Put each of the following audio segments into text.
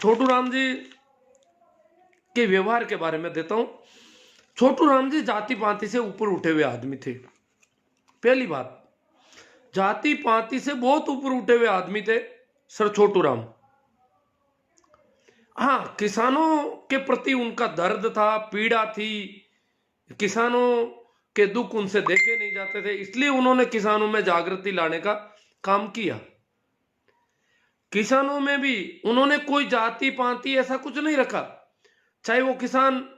छोटू राम जी के व्यवहार के बारे में देता हूं। छोटू राम जी जाति पाति से ऊपर उठे हुए आदमी थे। पहली बात, जाति पाति से बहुत ऊपर उठे हुए आदमी थे सर छोटू राम। हाँ, किसानों के प्रति उनका दर्द था, पीड़ा थी। किसानों के दुख उनसे देखे नहीं जाते थे, इसलिए उन्होंने किसानों में जागृति लाने का काम किया। किसानों में भी उन्होंने कोई जाति पाति ऐसा कुछ नहीं रखा, चाहे वो किसान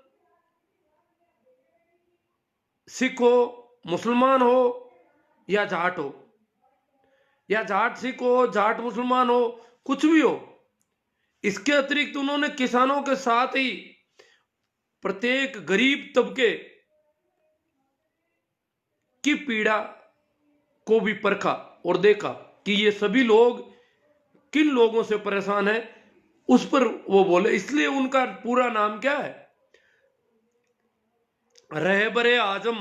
सिख हो, मुसलमान हो या जाट हो, या जाट सिख हो, जाट मुसलमान हो, कुछ भी हो। इसके अतिरिक्त उन्होंने किसानों के साथ ही प्रत्येक गरीब तबके की पीड़ा को भी परखा और देखा कि ये सभी लोग किन लोगों से परेशान है, उस पर वो बोले। इसलिए उनका पूरा नाम क्या है, रहबरे आजम।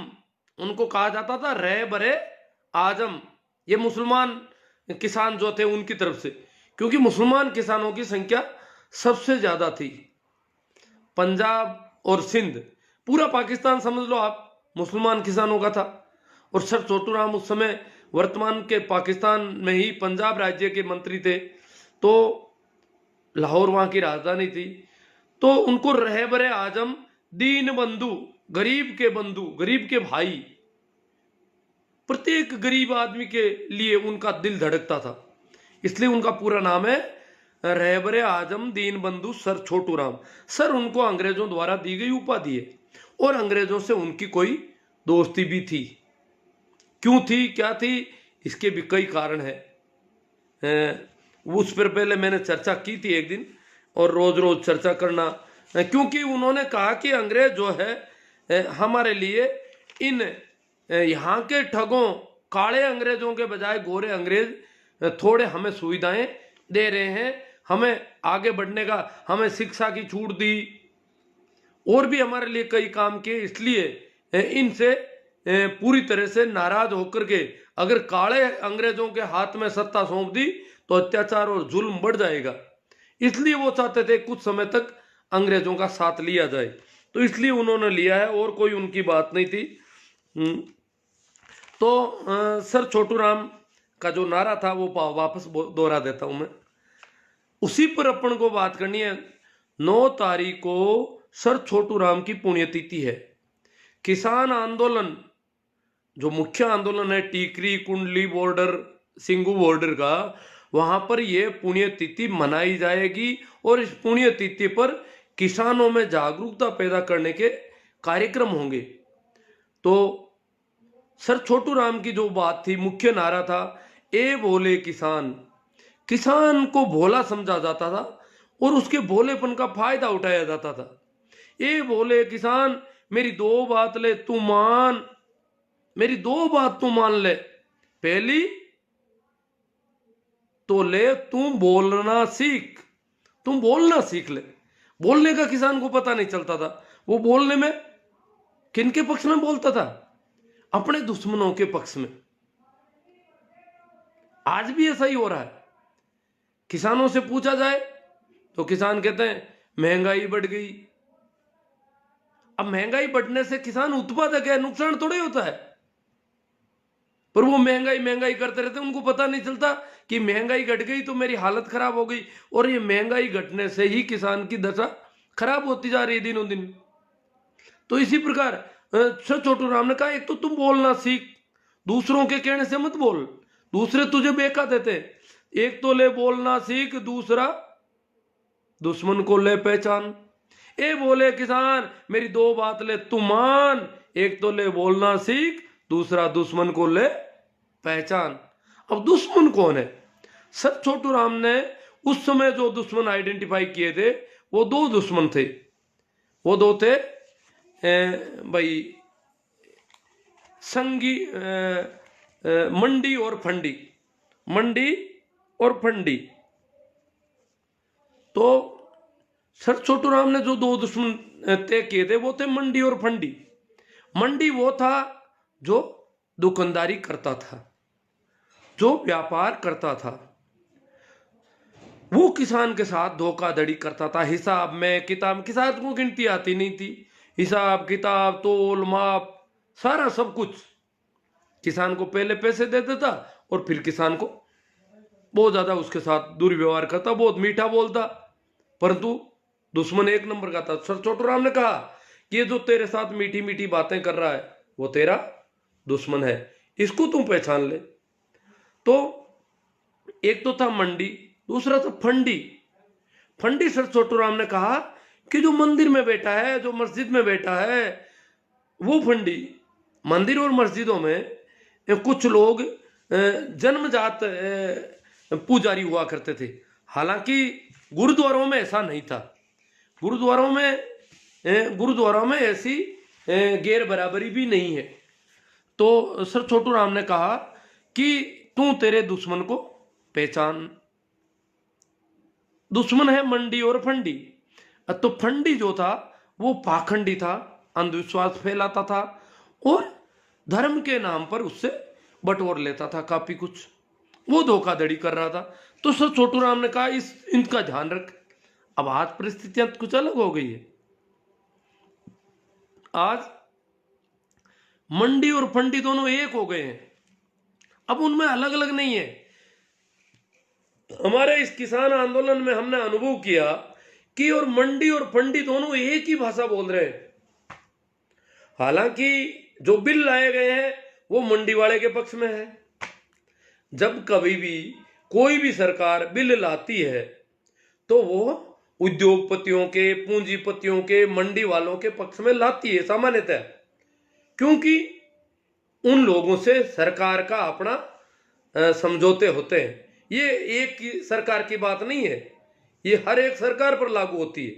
उनको कहा जाता था रहबरे आजम। ये मुसलमान किसान जो थे उनकी तरफ से, क्योंकि मुसलमान किसानों की संख्या सबसे ज्यादा थी। पंजाब और सिंध, पूरा पाकिस्तान समझ लो आप, मुसलमान किसानों का था। और सर छोटू राम उस समय वर्तमान के पाकिस्तान में ही पंजाब राज्य के मंत्री थे, तो लाहौर वहां की राजधानी थी। तो उनको रहबरे आजम, दीन बंधु, गरीब के बंधु, गरीब के भाई, प्रत्येक गरीब आदमी के लिए उनका दिल धड़कता था। इसलिए उनका पूरा नाम है रहबरे आजम दीन बंधु सर छोटू राम। सर उनको अंग्रेजों द्वारा दी गई उपाधि है, और अंग्रेजों से उनकी कोई दोस्ती भी थी। क्यों थी, क्या थी, इसके भी कई कारण है। उस पर पहले मैंने चर्चा की थी एक दिन, और रोज रोज चर्चा करना, क्योंकि उन्होंने कहा कि अंग्रेज जो है हमारे लिए इन यहाँ के ठगों, काले अंग्रेजों के बजाय गोरे अंग्रेज थोड़े हमें सुविधाएं दे रहे हैं, हमें आगे बढ़ने का, हमें शिक्षा की छूट दी, और भी हमारे लिए कई काम किए। इसलिए इनसे पूरी तरह से नाराज होकर के अगर काले अंग्रेजों के हाथ में सत्ता सौंप दी तो अत्याचार और जुल्म बढ़ जाएगा। इसलिए वो चाहते थे कुछ समय तक अंग्रेजों का साथ लिया जाए, तो इसलिए उन्होंने लिया है, और कोई उनकी बात नहीं थी। तो सर छोटू राम का जो नारा था वो वापस दोहरा देता हूं मैं, उसी पर अपन को बात करनी है। 9 तारीख को सर छोटू राम की पुण्यतिथि है। किसान आंदोलन, जो मुख्य आंदोलन है टीकरी कुंडली बॉर्डर, सिंगू बॉर्डर का, वहां पर यह पुण्यतिथि मनाई जाएगी, और इस पुण्यतिथि पर किसानों में जागरूकता पैदा करने के कार्यक्रम होंगे। तो सर छोटू राम की जो बात थी, मुख्य नारा था, ए बोले किसान। किसान को भोला समझा जाता था और उसके भोलेपन का फायदा उठाया जाता था। ए बोले किसान, मेरी 2 बात ले तू मान, मेरी 2 बात तू मान ले। पहली तो ले तू बोलना सीख, तुम बोलना सीख ले। बोलने का किसान को पता नहीं चलता था, वो बोलने में किनके पक्ष में बोलता था, अपने दुश्मनों के पक्ष में। आज भी ऐसा ही हो रहा है। किसानों से पूछा जाए तो किसान कहते हैं महंगाई बढ़ गई। अब महंगाई बढ़ने से किसान उत्पादक है, नुकसान थोड़े होता है, पर वो महंगाई महंगाई करते रहते हैं। उनको पता नहीं चलता कि महंगाई घट गई तो मेरी हालत खराब हो गई, और ये महंगाई घटने से ही किसान की दशा खराब होती जा रही है दिनों दिन। तो इसी प्रकार सर छोटू राम ने कहा, एक तो तुम बोलना सीख, दूसरों के कहने से मत बोल, दूसरे तुझे बेका देते। एक तो ले बोलना सीख, दूसरा दुश्मन को ले पहचान। ए बोले किसान, मेरी 2 बात ले तू मान, एक तो ले बोलना सीख, दूसरा दुश्मन को ले पहचान। अब दुश्मन कौन है? सर छोटू राम ने उस समय जो दुश्मन आइडेंटिफाई किए थे, वो 2 दुश्मन थे। वो 2 थे भाई, संगी, मंडी और फंडी, मंडी और फंडी। तो सर छोटू राम ने जो 2 दुश्मन तय किए थे वो थे मंडी और फंडी। मंडी वो था जो दुकानदारी करता था, जो व्यापार करता था, वो किसान के साथ धोखाधड़ी करता था। हिसाब में किताब, किसान को गिनती आती नहीं थी, हिसाब किताब तोल माप सारा सब कुछ किसान को पहले पैसे दे देता और फिर किसान को बहुत ज्यादा उसके साथ दुर्व्यवहार करता, बहुत मीठा बोलता, परंतु दुश्मन एक नंबर का था। सर छोटू राम ने कहा कि ये जो तेरे साथ मीठी मीठी बातें कर रहा है वो तेरा दुश्मन है, इसको तुम पहचान ले। तो एक तो था मंडी, दूसरा था Fundy. Fundy sir Chhotu Ram ने कहा कि जो मंदिर में बैठा है, जो मस्जिद में बैठा है, वो फंडी। मंदिर और मस्जिदों में कुछ लोग जन्मजात पुजारी हुआ करते थे, हालांकि गुरुद्वारों में ऐसा नहीं था। गुरुद्वारों में ऐसी गैर बराबरी भी नहीं है। तो सर छोटू राम ने कहा कि तू तेरे दुश्मन को पहचान। दुश्मन है मंडी और फंडी। तो फंडी जो था वो पाखंडी था, अंधविश्वास फैलाता था और धर्म के नाम पर उससे बटोर लेता था काफी कुछ, वो धोखाधड़ी कर रहा था। तो सर छोटू राम ने कहा इनका ध्यान रख। अब आज परिस्थितियां कुछ अलग हो गई है। आज मंडी और फंडी दोनों एक हो गए हैं, अब उनमें अलग अलग नहीं है। हमारे इस किसान आंदोलन में हमने अनुभव किया कि और मंडी और फंडी दोनों एक ही भाषा बोल रहे हैं। हालांकि जो बिल लाए गए हैं वो मंडी वाले के पक्ष में है। जब कभी भी कोई भी सरकार बिल लाती है तो वो उद्योगपतियों के, पूंजीपतियों के, मंडी वालों के पक्ष में लाती है सामान्यतः, क्योंकि उन लोगों से सरकार का अपना समझौते होते हैं। ये एक सरकार की बात नहीं है, ये हर एक सरकार पर लागू होती है।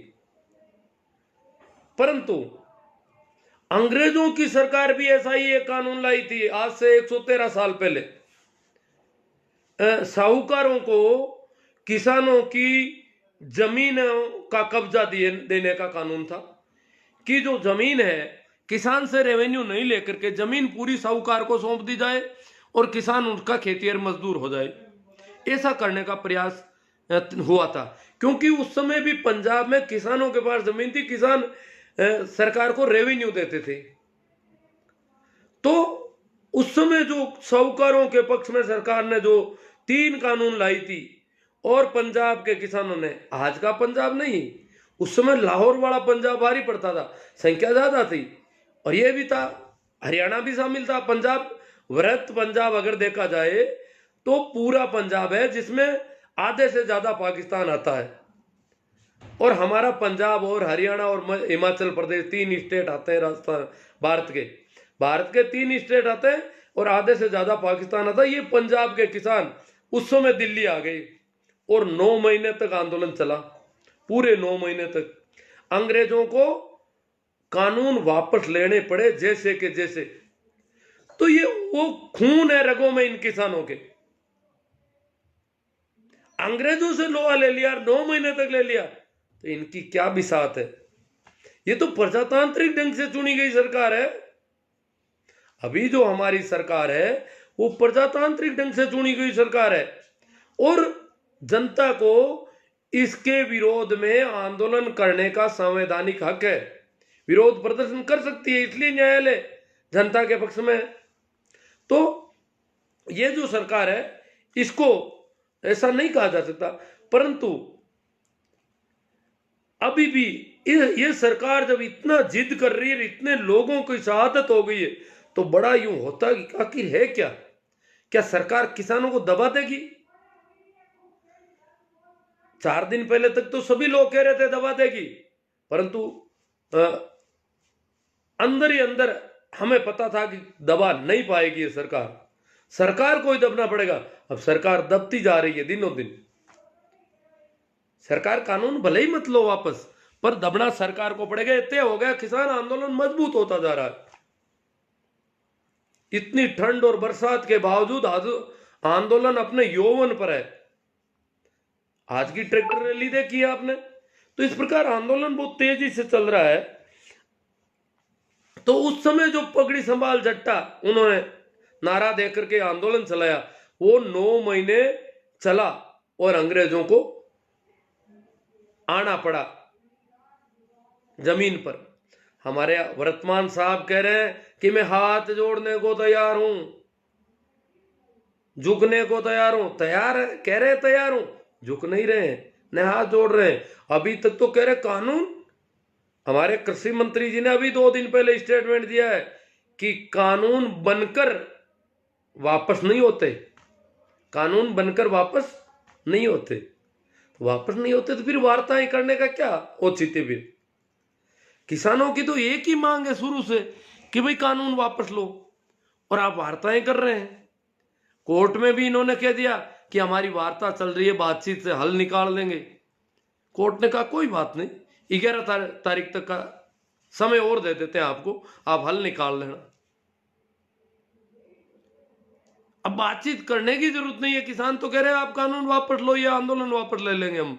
परंतु अंग्रेजों की सरकार भी ऐसा ही एक कानून लाई थी आज से 113 साल पहले। साहूकारों को किसानों की जमीन का कब्जा देने का कानून था कि जो जमीन है किसान से रेवेन्यू नहीं लेकर के जमीन पूरी साहूकार को सौंप दी जाए और किसान उनका खेतिहर मजदूर हो जाए। ऐसा करने का प्रयास हुआ था, क्योंकि उस समय भी पंजाब में किसानों के पास जमीन थी, किसान सरकार को रेवेन्यू देते थे। तो उस समय जो साहूकारों के पक्ष में सरकार ने जो 3 कानून लाई थी और पंजाब के किसानों ने, आज का पंजाब नहीं, उस समय लाहौर वाला पंजाब भारी पड़ता था, संख्या ज्यादा थी, और यह भी था हरियाणा भी शामिल था। पंजाब वृहत पंजाब अगर देखा जाए तो पूरा पंजाब है जिसमें आधे से ज्यादा पाकिस्तान आता है, और हमारा पंजाब और हरियाणा और हिमाचल प्रदेश 3 स्टेट आते हैं राजस्थान, भारत के 3 स्टेट आते हैं और आधे से ज्यादा पाकिस्तान आता है। ये पंजाब के किसान उस समय दिल्ली आ गए और 9 महीने तक आंदोलन चला, पूरे 9 महीने तक। अंग्रेजों को कानून वापस लेने पड़े जैसे के जैसे। तो ये वो खून है रगों में इन किसानों के। अंग्रेजों से लोहा ले लिया, 9 महीने तक ले लिया, तो इनकी क्या बिसात है। ये तो प्रजातांत्रिक ढंग से चुनी गई सरकार है। अभी जो हमारी सरकार है वो प्रजातांत्रिक ढंग से चुनी गई सरकार है, और जनता को इसके विरोध में आंदोलन करने का संवैधानिक हक है, विरोध प्रदर्शन कर सकती है, इसलिए न्यायालय जनता के पक्ष में है। तो ये जो सरकार है इसको ऐसा नहीं कहा जा सकता, परंतु अभी भी ये सरकार जब इतना जिद कर रही है, इतने लोगों की शहादत हो गई है, तो बड़ा यूं होता कि आखिर है क्या सरकार किसानों को दबा देगी? 4 दिन पहले तक तो सभी लोग कह रहे थे दबा देगी, परंतु अंदर ही अंदर हमें पता था कि दबा नहीं पाएगी ये सरकार को ही दबना पड़ेगा। अब सरकार दबती जा रही है दिनों दिन। सरकार कानून भले ही मत लो वापस, पर दबना सरकार को पड़ेगा। इतने हो गया, किसान आंदोलन मजबूत होता जा रहा है। इतनी ठंड और बरसात के बावजूद आंदोलन अपने यौवन पर है। आज की ट्रैक्टर रैली देखी है आपने, तो इस प्रकार आंदोलन बहुत तेजी से चल रहा है। तो उस समय जो पगड़ी संभाल जट्टा उन्होंने नारा देकर के आंदोलन चलाया, वो 9 महीने चला और अंग्रेजों को आना पड़ा जमीन पर। हमारे वर्तमान साहब कह रहे हैं कि मैं हाथ जोड़ने को तैयार हूं, झुकने को तैयार हूं। तैयार है, कह रहे तैयार हूं, झुक नहीं रहे हैं, न हाथ जोड़ रहे हैं। अभी तक तो कह रहे कानून, हमारे कृषि मंत्री जी ने अभी 2 दिन पहले स्टेटमेंट दिया है कि कानून बनकर वापस नहीं होते, कानून बनकर वापस नहीं होते। तो वापस नहीं होते तो फिर वार्ताएं करने का क्या औचित्य? फिर किसानों की तो एक ही मांग है शुरू से कि भाई कानून वापस लो, और आप वार्ताएं कर रहे हैं। कोर्ट में भी इन्होंने कह दिया कि हमारी वार्ता चल रही है, बातचीत से हल निकाल देंगे। कोर्ट ने कहा कोई बात नहीं, 11 तारीख तक का समय और दे देते हैं आपको, आप हल निकाल लेना। अब बातचीत करने की जरूरत नहीं है। किसान तो कह रहे हैं आप कानून वापस लो या आंदोलन वापस ले लेंगे हम।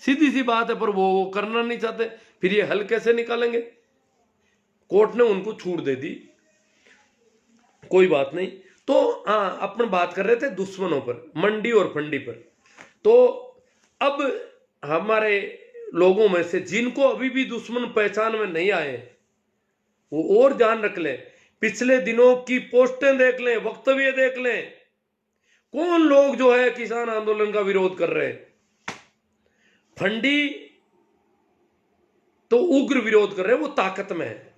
सीधी सी बात है, पर वो करना नहीं चाहते। फिर ये हल कैसे निकालेंगे? कोर्ट ने उनको छूट दे दी, कोई बात नहीं। तो हाँ, अपन बात कर रहे थे दुश्मनों पर, मंडी और फंडी पर। तो अब हमारे लोगों में से जिनको अभी भी दुश्मन पहचान में नहीं आए, वो और ध्यान रख लें। पिछले दिनों की पोस्टें देख लें, वक्तव्य देख लें, कौन लोग जो है किसान आंदोलन का विरोध कर रहे हैं। फंडी तो उग्र विरोध कर रहे हैं, वो ताकत में है।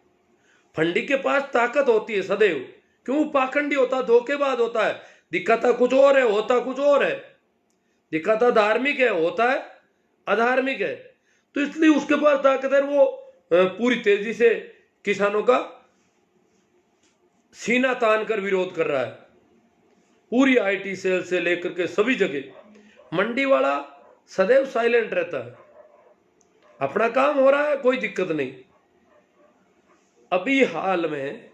फंडी के पास ताकत होती है सदैव, क्यों? पाखंडी होता, धोखेबाज होता है, दिखाता कुछ और है, होता कुछ और है। दिखाता धार्मिक है, होता है अधार्मिक है। तो इसलिए उसके पास ताकत है, वो पूरी तेजी से किसानों का सीना तान कर विरोध कर रहा है, पूरी आईटी सेल से लेकर के सभी जगह। मंडी वाला सदैव साइलेंट रहता है, अपना काम हो रहा है, कोई दिक्कत नहीं। अभी हाल में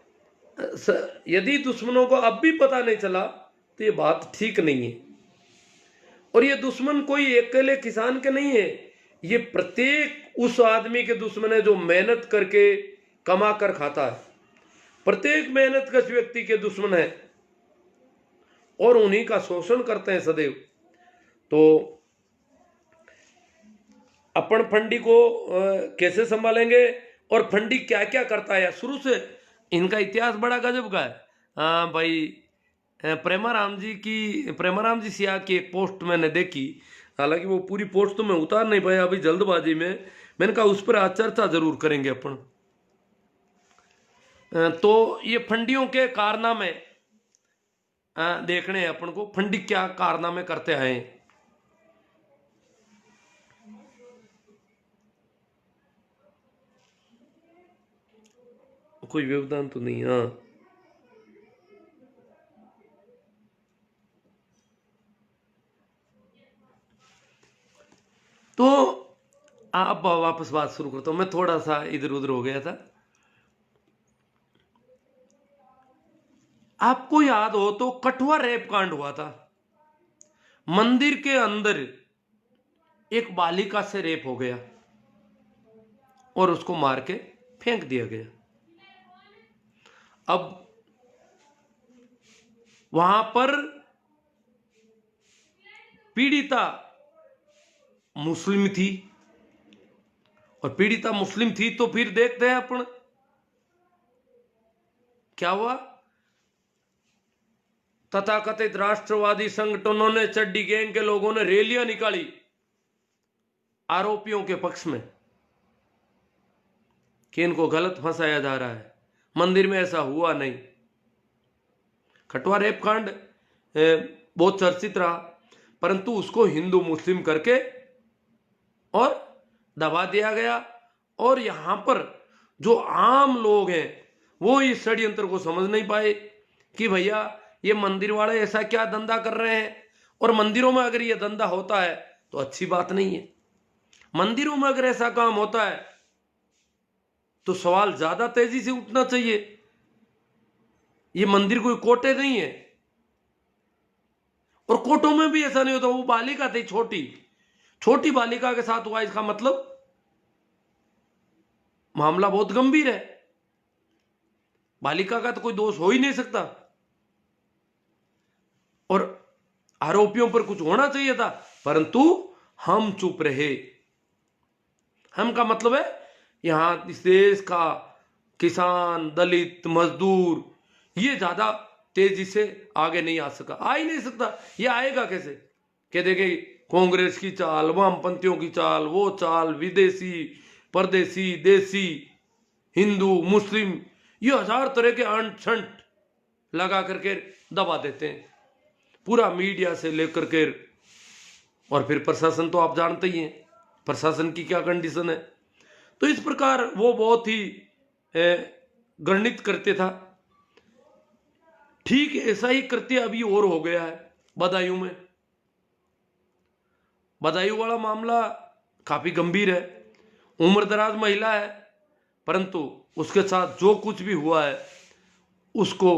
यदि दुश्मनों को अब भी पता नहीं चला तो ये बात ठीक नहीं है। और ये दुश्मन कोई अकेले किसान के नहीं है, ये प्रत्येक उस आदमी के दुश्मन है जो मेहनत करके कमा कर खाता है। प्रत्येक मेहनतकश व्यक्ति के दुश्मन है और उन्हीं का शोषण करते हैं सदैव। तो अपन फंडी को कैसे संभालेंगे और फंडी क्या क्या करता है? शुरू से इनका इतिहास बड़ा गजब का है। हाँ भाई, प्रेमाराम जी सिया की एक पोस्ट मैंने देखी, हालांकि वो पूरी पोस्ट तो मैं उतार नहीं पाया अभी जल्दबाजी में। मैंने कहा उस पर आज चर्चा जरूर करेंगे अपन। तो ये फंडियों के कारनामे देखने हैं अपन को, फंडी क्या कारनामे करते आए हैं। कोई व्यवधान तो नहीं? हाँ, तो अब वापस बात शुरू करता हूं। मैं थोड़ा सा इधर उधर हो गया था। आपको याद हो तो कठुआ रेप कांड हुआ था। मंदिर के अंदर एक बालिका से रेप हो गया और उसको मार के फेंक दिया गया। अब वहां पर पीड़िता मुस्लिम थी, और पीड़िता मुस्लिम थी तो फिर देखते हैं अपन क्या हुआ। तथाकथित राष्ट्रवादी संगठनों ने, चड्डी गैंग के लोगों ने रैलियां निकाली आरोपियों के पक्ष में कि इनको गलत फंसाया जा रहा है, मंदिर में ऐसा हुआ नहीं। कठुआ रेप कांड बहुत चर्चित रहा, परंतु उसको हिंदू मुस्लिम करके और दबा दिया गया। और यहां पर जो आम लोग हैं वो इस षड्यंत्र को समझ नहीं पाए कि भैया ये मंदिर वाले ऐसा क्या धंधा कर रहे हैं। और मंदिरों में अगर ये धंधा होता है तो अच्छी बात नहीं है। मंदिरों में अगर ऐसा काम होता है तो सवाल ज्यादा तेजी से उठना चाहिए। ये मंदिर कोई कोटे नहीं है, और कोटों में भी ऐसा नहीं होता। वो बालिका थी, छोटी बालिका के साथ हुआ, इसका मतलब मामला बहुत गंभीर है। बालिका का तो कोई दोष हो ही नहीं सकता, और आरोपियों पर कुछ होना चाहिए था, परंतु हम चुप रहे। हम का मतलब है यहाँ इस देश का किसान, दलित, मजदूर ये ज्यादा तेजी से आगे नहीं आ सका, आ ही नहीं सकता। ये आएगा कैसे? कह देंगे कांग्रेस की चाल, वामपंथियों की चाल, वो चाल, विदेशी, परदेसी, देसी, हिंदू, मुस्लिम, ये हजार तरह के अंट शंट लगा करके दबा देते हैं, पूरा मीडिया से लेकर के। और फिर प्रशासन तो आप जानते ही हैं प्रशासन की क्या कंडीशन है। तो इस प्रकार वो बहुत ही गणित करते था। ठीक ऐसा ही कृत्य अभी और हो गया है बदायूं में। बदायूं वाला मामला काफी गंभीर है, उम्रदराज महिला है, परंतु उसके साथ जो कुछ भी हुआ है उसको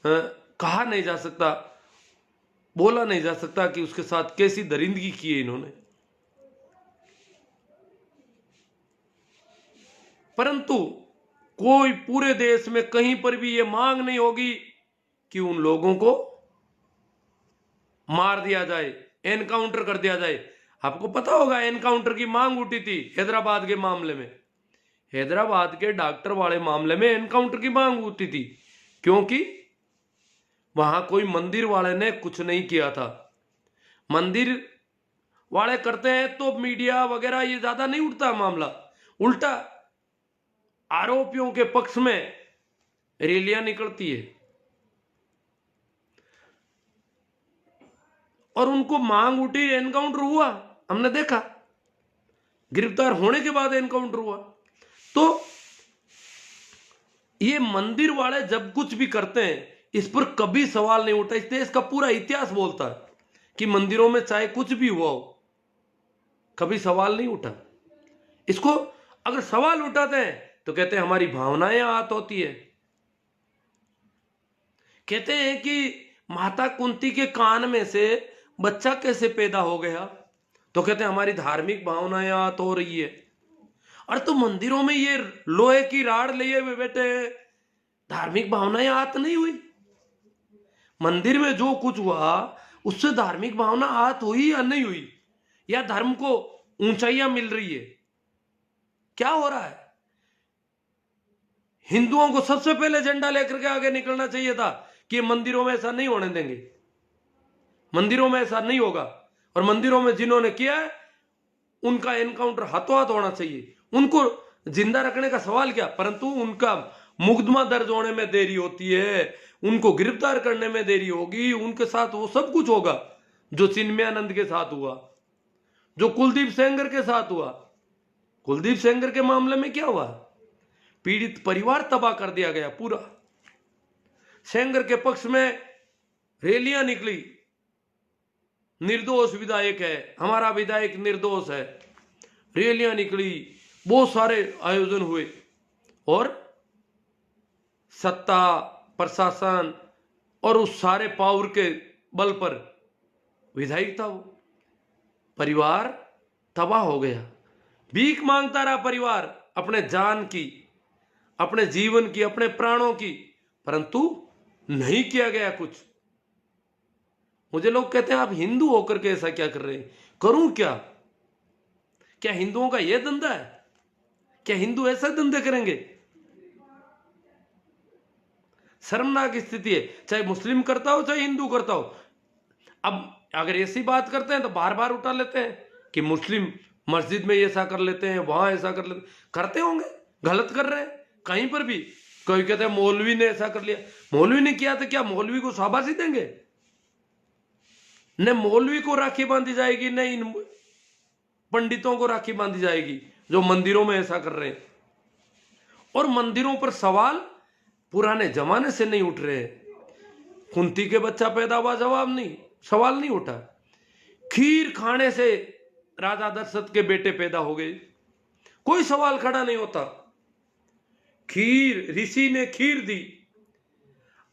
कहा नहीं जा सकता, बोला नहीं जा सकता कि उसके साथ कैसी दरिंदगी की है इन्होंने। परंतु कोई पूरे देश में कहीं पर भी यह मांग नहीं होगी कि उन लोगों को मार दिया जाए, एनकाउंटर कर दिया जाए। आपको पता होगा एनकाउंटर की मांग उठी थी हैदराबाद के मामले में, हैदराबाद के डॉक्टर वाले मामले में एनकाउंटर की मांग उठी थी, क्योंकि वहां कोई मंदिर वाले ने कुछ नहीं किया था। मंदिर वाले करते हैं तो मीडिया वगैरह ये ज्यादा नहीं उठता मामला, उल्टा आरोपियों के पक्ष में रैलियां निकलती है और उनको मांग उठी, एनकाउंटर हुआ, हमने देखा, गिरफ्तार होने के बाद एनकाउंटर हुआ। तो ये मंदिर वाले जब कुछ भी करते हैं इस पर कभी सवाल नहीं उठा। इस देश का पूरा इतिहास बोलता है कि मंदिरों में चाहे कुछ भी हुआ हो कभी सवाल नहीं उठा। इसको अगर सवाल उठाते हैं तो कहते हैं हमारी भावनाएं आहत होती है। कहते हैं कि माता कुंती के कान में से बच्चा कैसे पैदा हो गया, तो कहते हैं हमारी धार्मिक भावनाएं आहत हो रही है। अरे तो मंदिरों में ये लोहे की राड लिए हुए बैठे, धार्मिक भावनाएं आहत नहीं हुई? मंदिर में जो कुछ हुआ उससे धार्मिक भावना आहत हुई या नहीं हुई, या धर्म को ऊंचाइयां मिल रही है? क्या हो रहा है? हिंदुओं को सबसे पहले झंडा लेकर के आगे निकलना चाहिए था कि मंदिरों में ऐसा नहीं होने देंगे, मंदिरों में ऐसा नहीं होगा। और मंदिरों में जिन्होंने किया है उनका एनकाउंटर हाथों हाथ होना चाहिए। उनको जिंदा रखने का सवाल क्या, परंतु उनका मुकदमा दर्ज होने में देरी होती है, उनको गिरफ्तार करने में देरी होगी। उनके साथ वो सब कुछ होगा जो चिन्मयानंद के साथ हुआ, जो कुलदीप सेंगर के साथ हुआ। कुलदीप सेंगर के मामले में क्या हुआ? पीड़ित परिवार तबाह कर दिया गया पूरा। सेंगर के पक्ष में रैलियां निकली, निर्दोष विधायक है, हमारा विधायक निर्दोष है, रैलियां निकली, बहुत सारे आयोजन हुए। और सत्ता, प्रशासन और उस सारे पावर के बल पर विधायक था वो, परिवार तबाह हो गया। भीख मांगता रहा परिवार अपने जान की, अपने जीवन की, अपने प्राणों की, परंतु नहीं किया गया कुछ। मुझे लोग कहते हैं आप हिंदू होकर के ऐसा क्या कर रहे हैं? करूं क्या? क्या हिंदुओं का यह धंधा है? क्या हिंदू ऐसा धंधे करेंगे? शर्मनाक स्थिति है, चाहे मुस्लिम करता हो चाहे हिंदू करता हो। अब अगर ऐसी बात करते हैं तो बार बार उठा लेते हैं कि मुस्लिम मस्जिद में ऐसा कर लेते हैं, वहां ऐसा कर लेते, करते होंगे, गलत कर रहे हैं कहीं पर भी। कोई कहते हैं मौलवी ने ऐसा कर लिया, मौलवी ने किया तो क्या मौलवी को शाबाशी देंगे? न मौलवी को राखी बांधी जाएगी, न इन पंडितों को राखी बांधी जाएगी जो मंदिरों में ऐसा कर रहे हैं। और मंदिरों पर सवाल पुराने जमाने से नहीं उठ रहे। कुंती के बच्चा पैदा हुआ, जवाब नहीं, सवाल नहीं उठा। खीर खाने से राजा दशरथ के बेटे पैदा हो गए, कोई सवाल खड़ा नहीं होता। खीर, ऋषि ने खीर दी,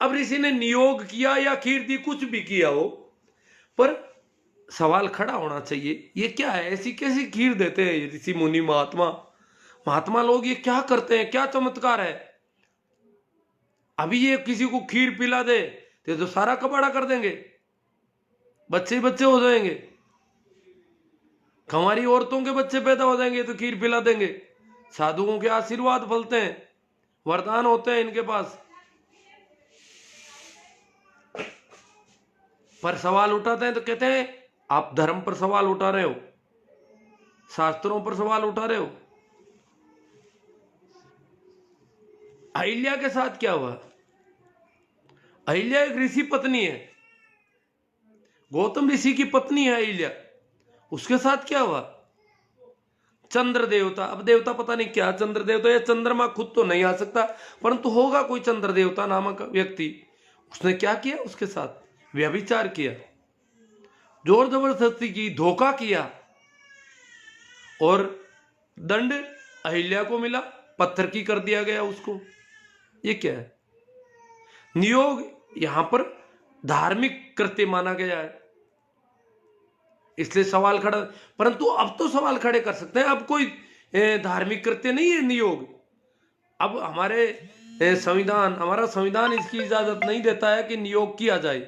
अब ऋषि ने नियोग किया या खीर दी, कुछ भी किया हो, पर सवाल खड़ा होना चाहिए। ये क्या है? ऐसी कैसी खीर देते हैं ऋषि मुनि महात्मा लोग? ये क्या करते हैं? क्या चमत्कार है? अभी ये किसी को खीर पिला दे तो सारा कबाड़ा कर देंगे, बच्चे बच्चे हो जाएंगे। हमारी औरतों के बच्चे पैदा हो जाएंगे तो खीर पिला देंगे। साधुओं के आशीर्वाद फलते हैं, वरदान होते हैं इनके पास। पर सवाल उठाते हैं तो कहते हैं आप धर्म पर सवाल उठा रहे हो, शास्त्रों पर सवाल उठा रहे हो। अहिल्या के साथ क्या हुआ? अहिल्या एक ऋषि पत्नी है, गौतम ऋषि की पत्नी है अहिल्या। उसके साथ क्या हुआ? चंद्र देवता, अब देवता पता नहीं क्या चंद्र देवता, या चंद्रमा खुद तो नहीं आ सकता, परंतु होगा कोई चंद्र देवता नामक व्यक्ति। उसने क्या किया? उसके साथ व्यभिचार किया, जोर जबरदस्ती की, धोखा किया, और दंड अहिल्या को मिला, पत्थर की कर दिया गया उसको। ये क्या है? नियोग यहां पर धार्मिक कृत्य माना गया है, इसलिए सवाल खड़ा। परंतु अब तो सवाल खड़े कर सकते हैं, अब कोई धार्मिक कृत्य नहीं है नियोग। अब हमारे संविधान, हमारा संविधान इसकी इजाजत नहीं देता है कि नियोग किया जाए।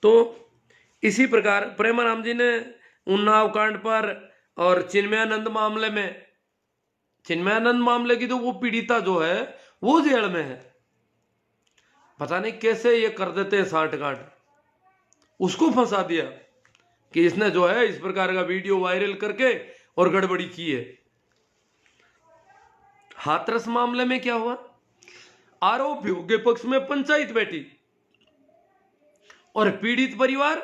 तो इसी प्रकार प्रेमाराम जी ने उन्नाव कांड पर और चिन्मयानंद मामले में, चिन्मयानंद मामले की तो वो पीड़िता जो है वो जेल में है, पता नहीं कैसे ये कर देते हैं साठ गांठ। उसको फंसा दिया कि इसने जो है इस प्रकार का वीडियो वायरल करके और गड़बड़ी की है। हाथरस मामले में क्या हुआ? आरोपियों के पक्ष में पंचायत बैठी और पीड़ित परिवार,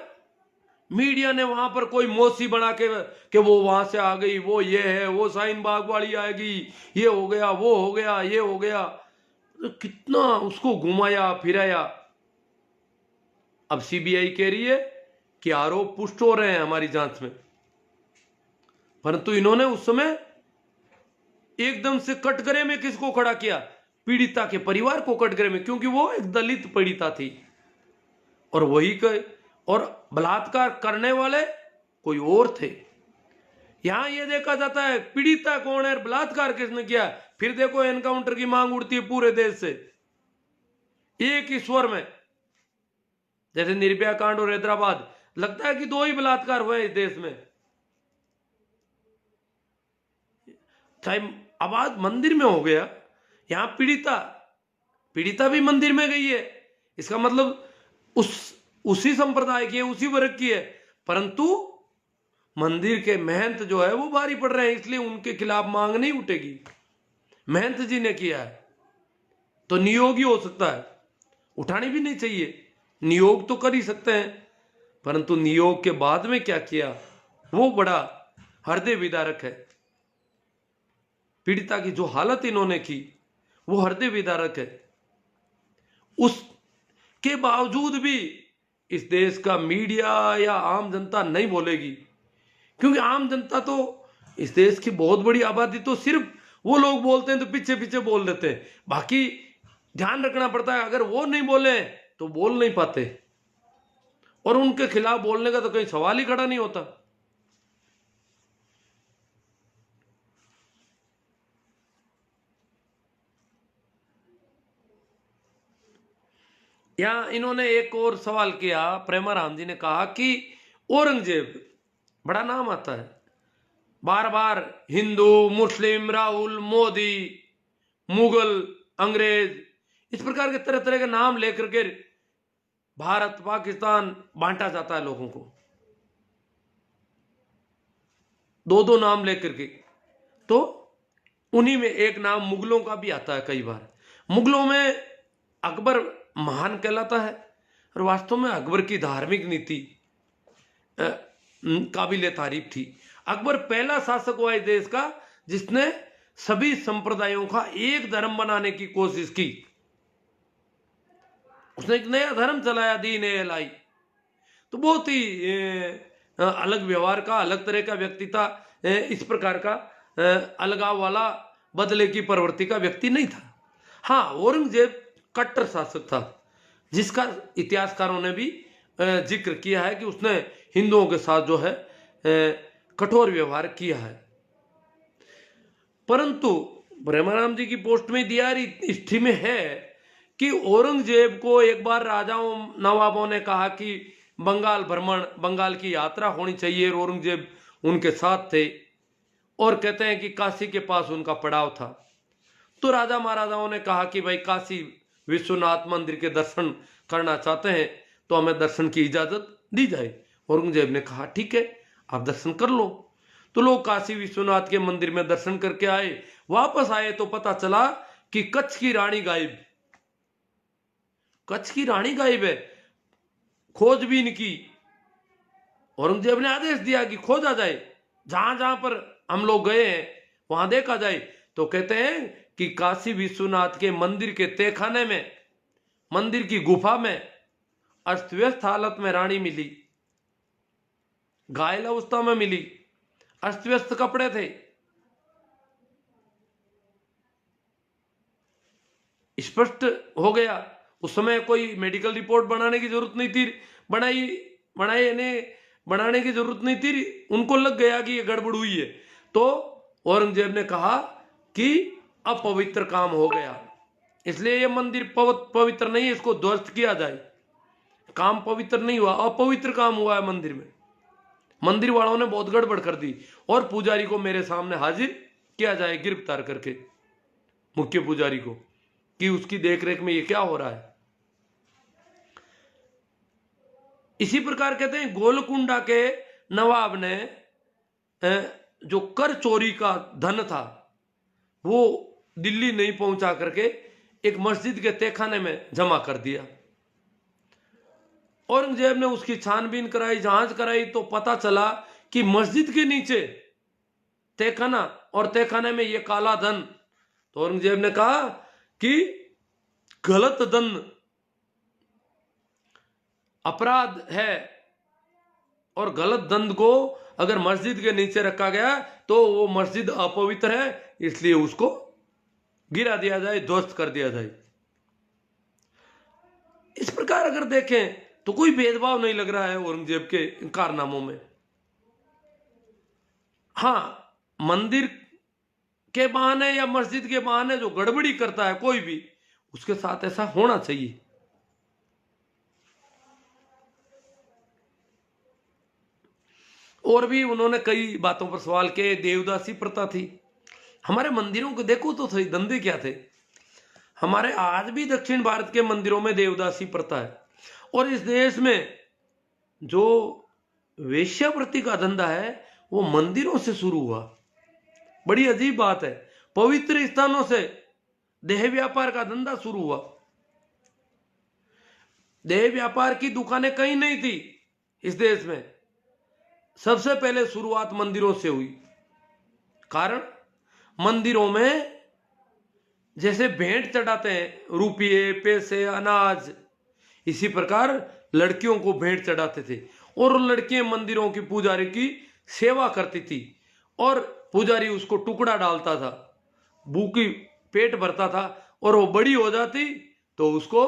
मीडिया ने वहां पर कोई मौसी बना के कि वो वहां से आ गई, वो ये है, वो शाहीन बाग वाली आएगी, ये हो गया, वो हो गया, ये हो गया, तो कितना उसको घुमाया फिराया। अब सीबीआई कह रही है कि आरोप पुष्ट हो रहे हैं हमारी जांच में, परंतु इन्होंने उस समय एकदम से कटघरे में किसको खड़ा किया? पीड़िता के परिवार को कटघरे में, क्योंकि वो एक दलित पीड़िता थी और और बलात्कार करने वाले कोई और थे। यहां यह देखा जाता है पीड़िता कौन है, बलात्कार किसने किया, फिर देखो एनकाउंटर की मांग उठती है पूरे देश से एक ही स्वर में। जैसे निर्भया कांड और हैदराबाद, लगता है कि दो ही बलात्कार हुए इस देश में। चाहे आवाज मंदिर में हो गया, यहां पीड़िता भी मंदिर में गई है, इसका मतलब उसी संप्रदाय की है, उसी वर्ग की है, परंतु मंदिर के महंत जो है वो भारी पड़ रहे हैं, इसलिए उनके खिलाफ मांग नहीं उठेगी। महंत जी ने किया है तो नियोग ही हो सकता है, उठानी भी नहीं चाहिए। नियोग तो कर ही सकते हैं, परंतु नियोग के बाद में क्या किया वो बड़ा हृदय विदारक है। पीड़िता की जो हालत इन्होंने की वो हृदय विदारक है। उसके बावजूद भी इस देश का मीडिया या आम जनता नहीं बोलेगी, क्योंकि आम जनता तो, इस देश की बहुत बड़ी आबादी तो सिर्फ वो लोग बोलते हैं तो पीछे पीछे बोल देते हैं, बाकी ध्यान रखना पड़ता है, अगर वो नहीं बोले तो बोल नहीं पाते, और उनके खिलाफ बोलने का तो कहीं सवाल ही खड़ा नहीं होता। यहां इन्होंने एक और सवाल किया, प्रेमाराम जी ने कहा कि औरंगजेब, बड़ा नाम आता है बार बार, हिंदू, मुस्लिम, राहुल, मोदी, मुगल, अंग्रेज, इस प्रकार के तरह तरह के नाम लेकर के भारत पाकिस्तान बांटा जाता है लोगों को, दो दो नाम लेकर के। तो उन्हीं में एक नाम मुगलों का भी आता है कई बार। मुगलों में अकबर महान कहलाता है, और वास्तव में अकबर की धार्मिक नीति काबिले तारीफ थी। अकबर पहला शासक हुआ इस देश का जिसने सभी संप्रदायों का एक धर्म बनाने की कोशिश की। उसने एक नया धर्म चलाया, दीन ए इलाही। तो बहुत ही अलग व्यवहार का, अलग तरह का व्यक्ति था, इस प्रकार का अलगाव वाला, बदले की प्रवृत्ति का व्यक्ति नहीं था। हाँ, औरंगजेब कट्टर शासक था, जिसका इतिहासकारों ने भी जिक्र किया है कि उसने हिंदुओं के साथ जो है कठोर व्यवहार किया है। परंतु प्रेमाराम जी की पोस्ट में दिया स्थिति में है कि औरंगजेब को एक बार राजाओं नवाबों ने कहा कि बंगाल भ्रमण, बंगाल की यात्रा होनी चाहिए, औरंगजेब उनके साथ थे। और कहते हैं कि काशी के पास उनका पड़ाव था। तो राजा महाराजाओं ने कहा कि भाई काशी विश्वनाथ मंदिर के दर्शन करना चाहते हैं तो हमें दर्शन की इजाजत दी जाए। औरंगजेब ने कहा ठीक है, आप दर्शन कर लो। तो लोग काशी विश्वनाथ के मंदिर में दर्शन करके आए। वापस आए तो पता चला कि कच्छ की रानी गायब। कच्छ की रानी गायब है। खोजबीन की। औरंगजेब ने आदेश दिया कि खोजा जाए, जहां जहां पर हम लोग गए हैं वहां देखा जाए। तो कहते हैं कि काशी विश्वनाथ के मंदिर के तहखाने में, मंदिर की गुफा में अस्त व्यस्त हालत में रानी मिली, घायल अवस्था में मिली, अस्त व्यस्त कपड़े थे। स्पष्ट हो गया, उस समय कोई मेडिकल रिपोर्ट बनाने की जरूरत नहीं थी, बनाने की जरूरत नहीं थी। उनको लग गया कि ये गड़बड़ हुई है। तो औरंगजेब ने कहा कि अपवित्र काम हो गया, इसलिए ये मंदिर पवित्र नहीं है, इसको ध्वस्त किया जाए। काम पवित्र नहीं हुआ, अपवित्र काम हुआ है मंदिर में। मंदिर वालों ने बहुत गड़बड़ कर दी और पुजारी को मेरे सामने हाजिर किया जाए, गिरफ्तार करके, मुख्य पुजारी को, कि उसकी देखरेख में ये क्या हो रहा है। इसी प्रकार कहते हैं गोलकुंडा के नवाब ने जो कर चोरी का धन था वो दिल्ली नहीं पहुंचा करके एक मस्जिद के तहखाने में जमा कर दिया। औरंगजेब ने उसकी छानबीन कराई, जांच कराई तो पता चला कि मस्जिद के नीचे तहखाना और तहखाने में यह काला धन। तो औरंगजेब ने कहा कि गलत धन अपराध है और गलत धन को अगर मस्जिद के नीचे रखा गया तो वो मस्जिद अपवित्र है, इसलिए उसको गिरा दिया जाए, ध्वस्त कर दिया जाए। इस प्रकार अगर देखें तो कोई भेदभाव नहीं लग रहा है औरंगजेब के कारनामों में। हां, मंदिर के बहाने या मस्जिद के बहाने जो गड़बड़ी करता है कोई भी, उसके साथ ऐसा होना चाहिए। और भी उन्होंने कई बातों पर सवाल किए। देवदासी प्रथा थी हमारे मंदिरों को, देखो तो सही धंधे क्या थे। हमारे आज भी दक्षिण भारत के मंदिरों में देवदासी प्रथा है। और इस देश में जो वेश्यावृत्ति का धंधा है वो मंदिरों से शुरू हुआ। बड़ी अजीब बात है, पवित्र स्थानों से देह व्यापार का धंधा शुरू हुआ। देह व्यापार की दुकानें कहीं नहीं थी इस देश में, सबसे पहले शुरुआत मंदिरों से हुई। कारण मंदिरों में जैसे भेंट चढ़ाते हैं रुपये, पैसे, अनाज, इसी प्रकार लड़कियों को भेंट चढ़ाते थे और लड़कियां मंदिरों की पुजारी की सेवा करती थी और पुजारी उसको टुकड़ा डालता था, भूखी पेट भरता था और वो बड़ी हो जाती तो उसको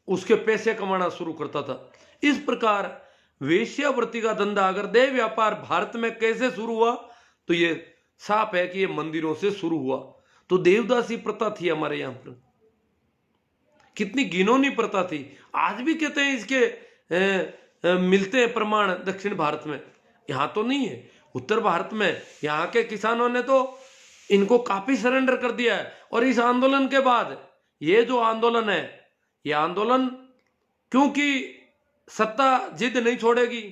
उसके पैसे कमाना शुरू करता था। इस प्रकार वेश्यावृत्ति का धंधा, अगर देह व्यापार भारत में कैसे शुरू हुआ तो ये साफ है कि ये मंदिरों से शुरू हुआ। तो देवदासी प्रथा थी हमारे यहां पर, कितनी घिनौनी प्रथा थी। आज भी कहते हैं इसके मिलते हैं प्रमाण दक्षिण भारत में, यहां तो नहीं है। उत्तर भारत में यहां के किसानों ने तो इनको काफी सरेंडर कर दिया है। और इस आंदोलन के बाद ये जो आंदोलन है, ये आंदोलन, क्योंकि सत्ता जिद नहीं छोड़ेगी,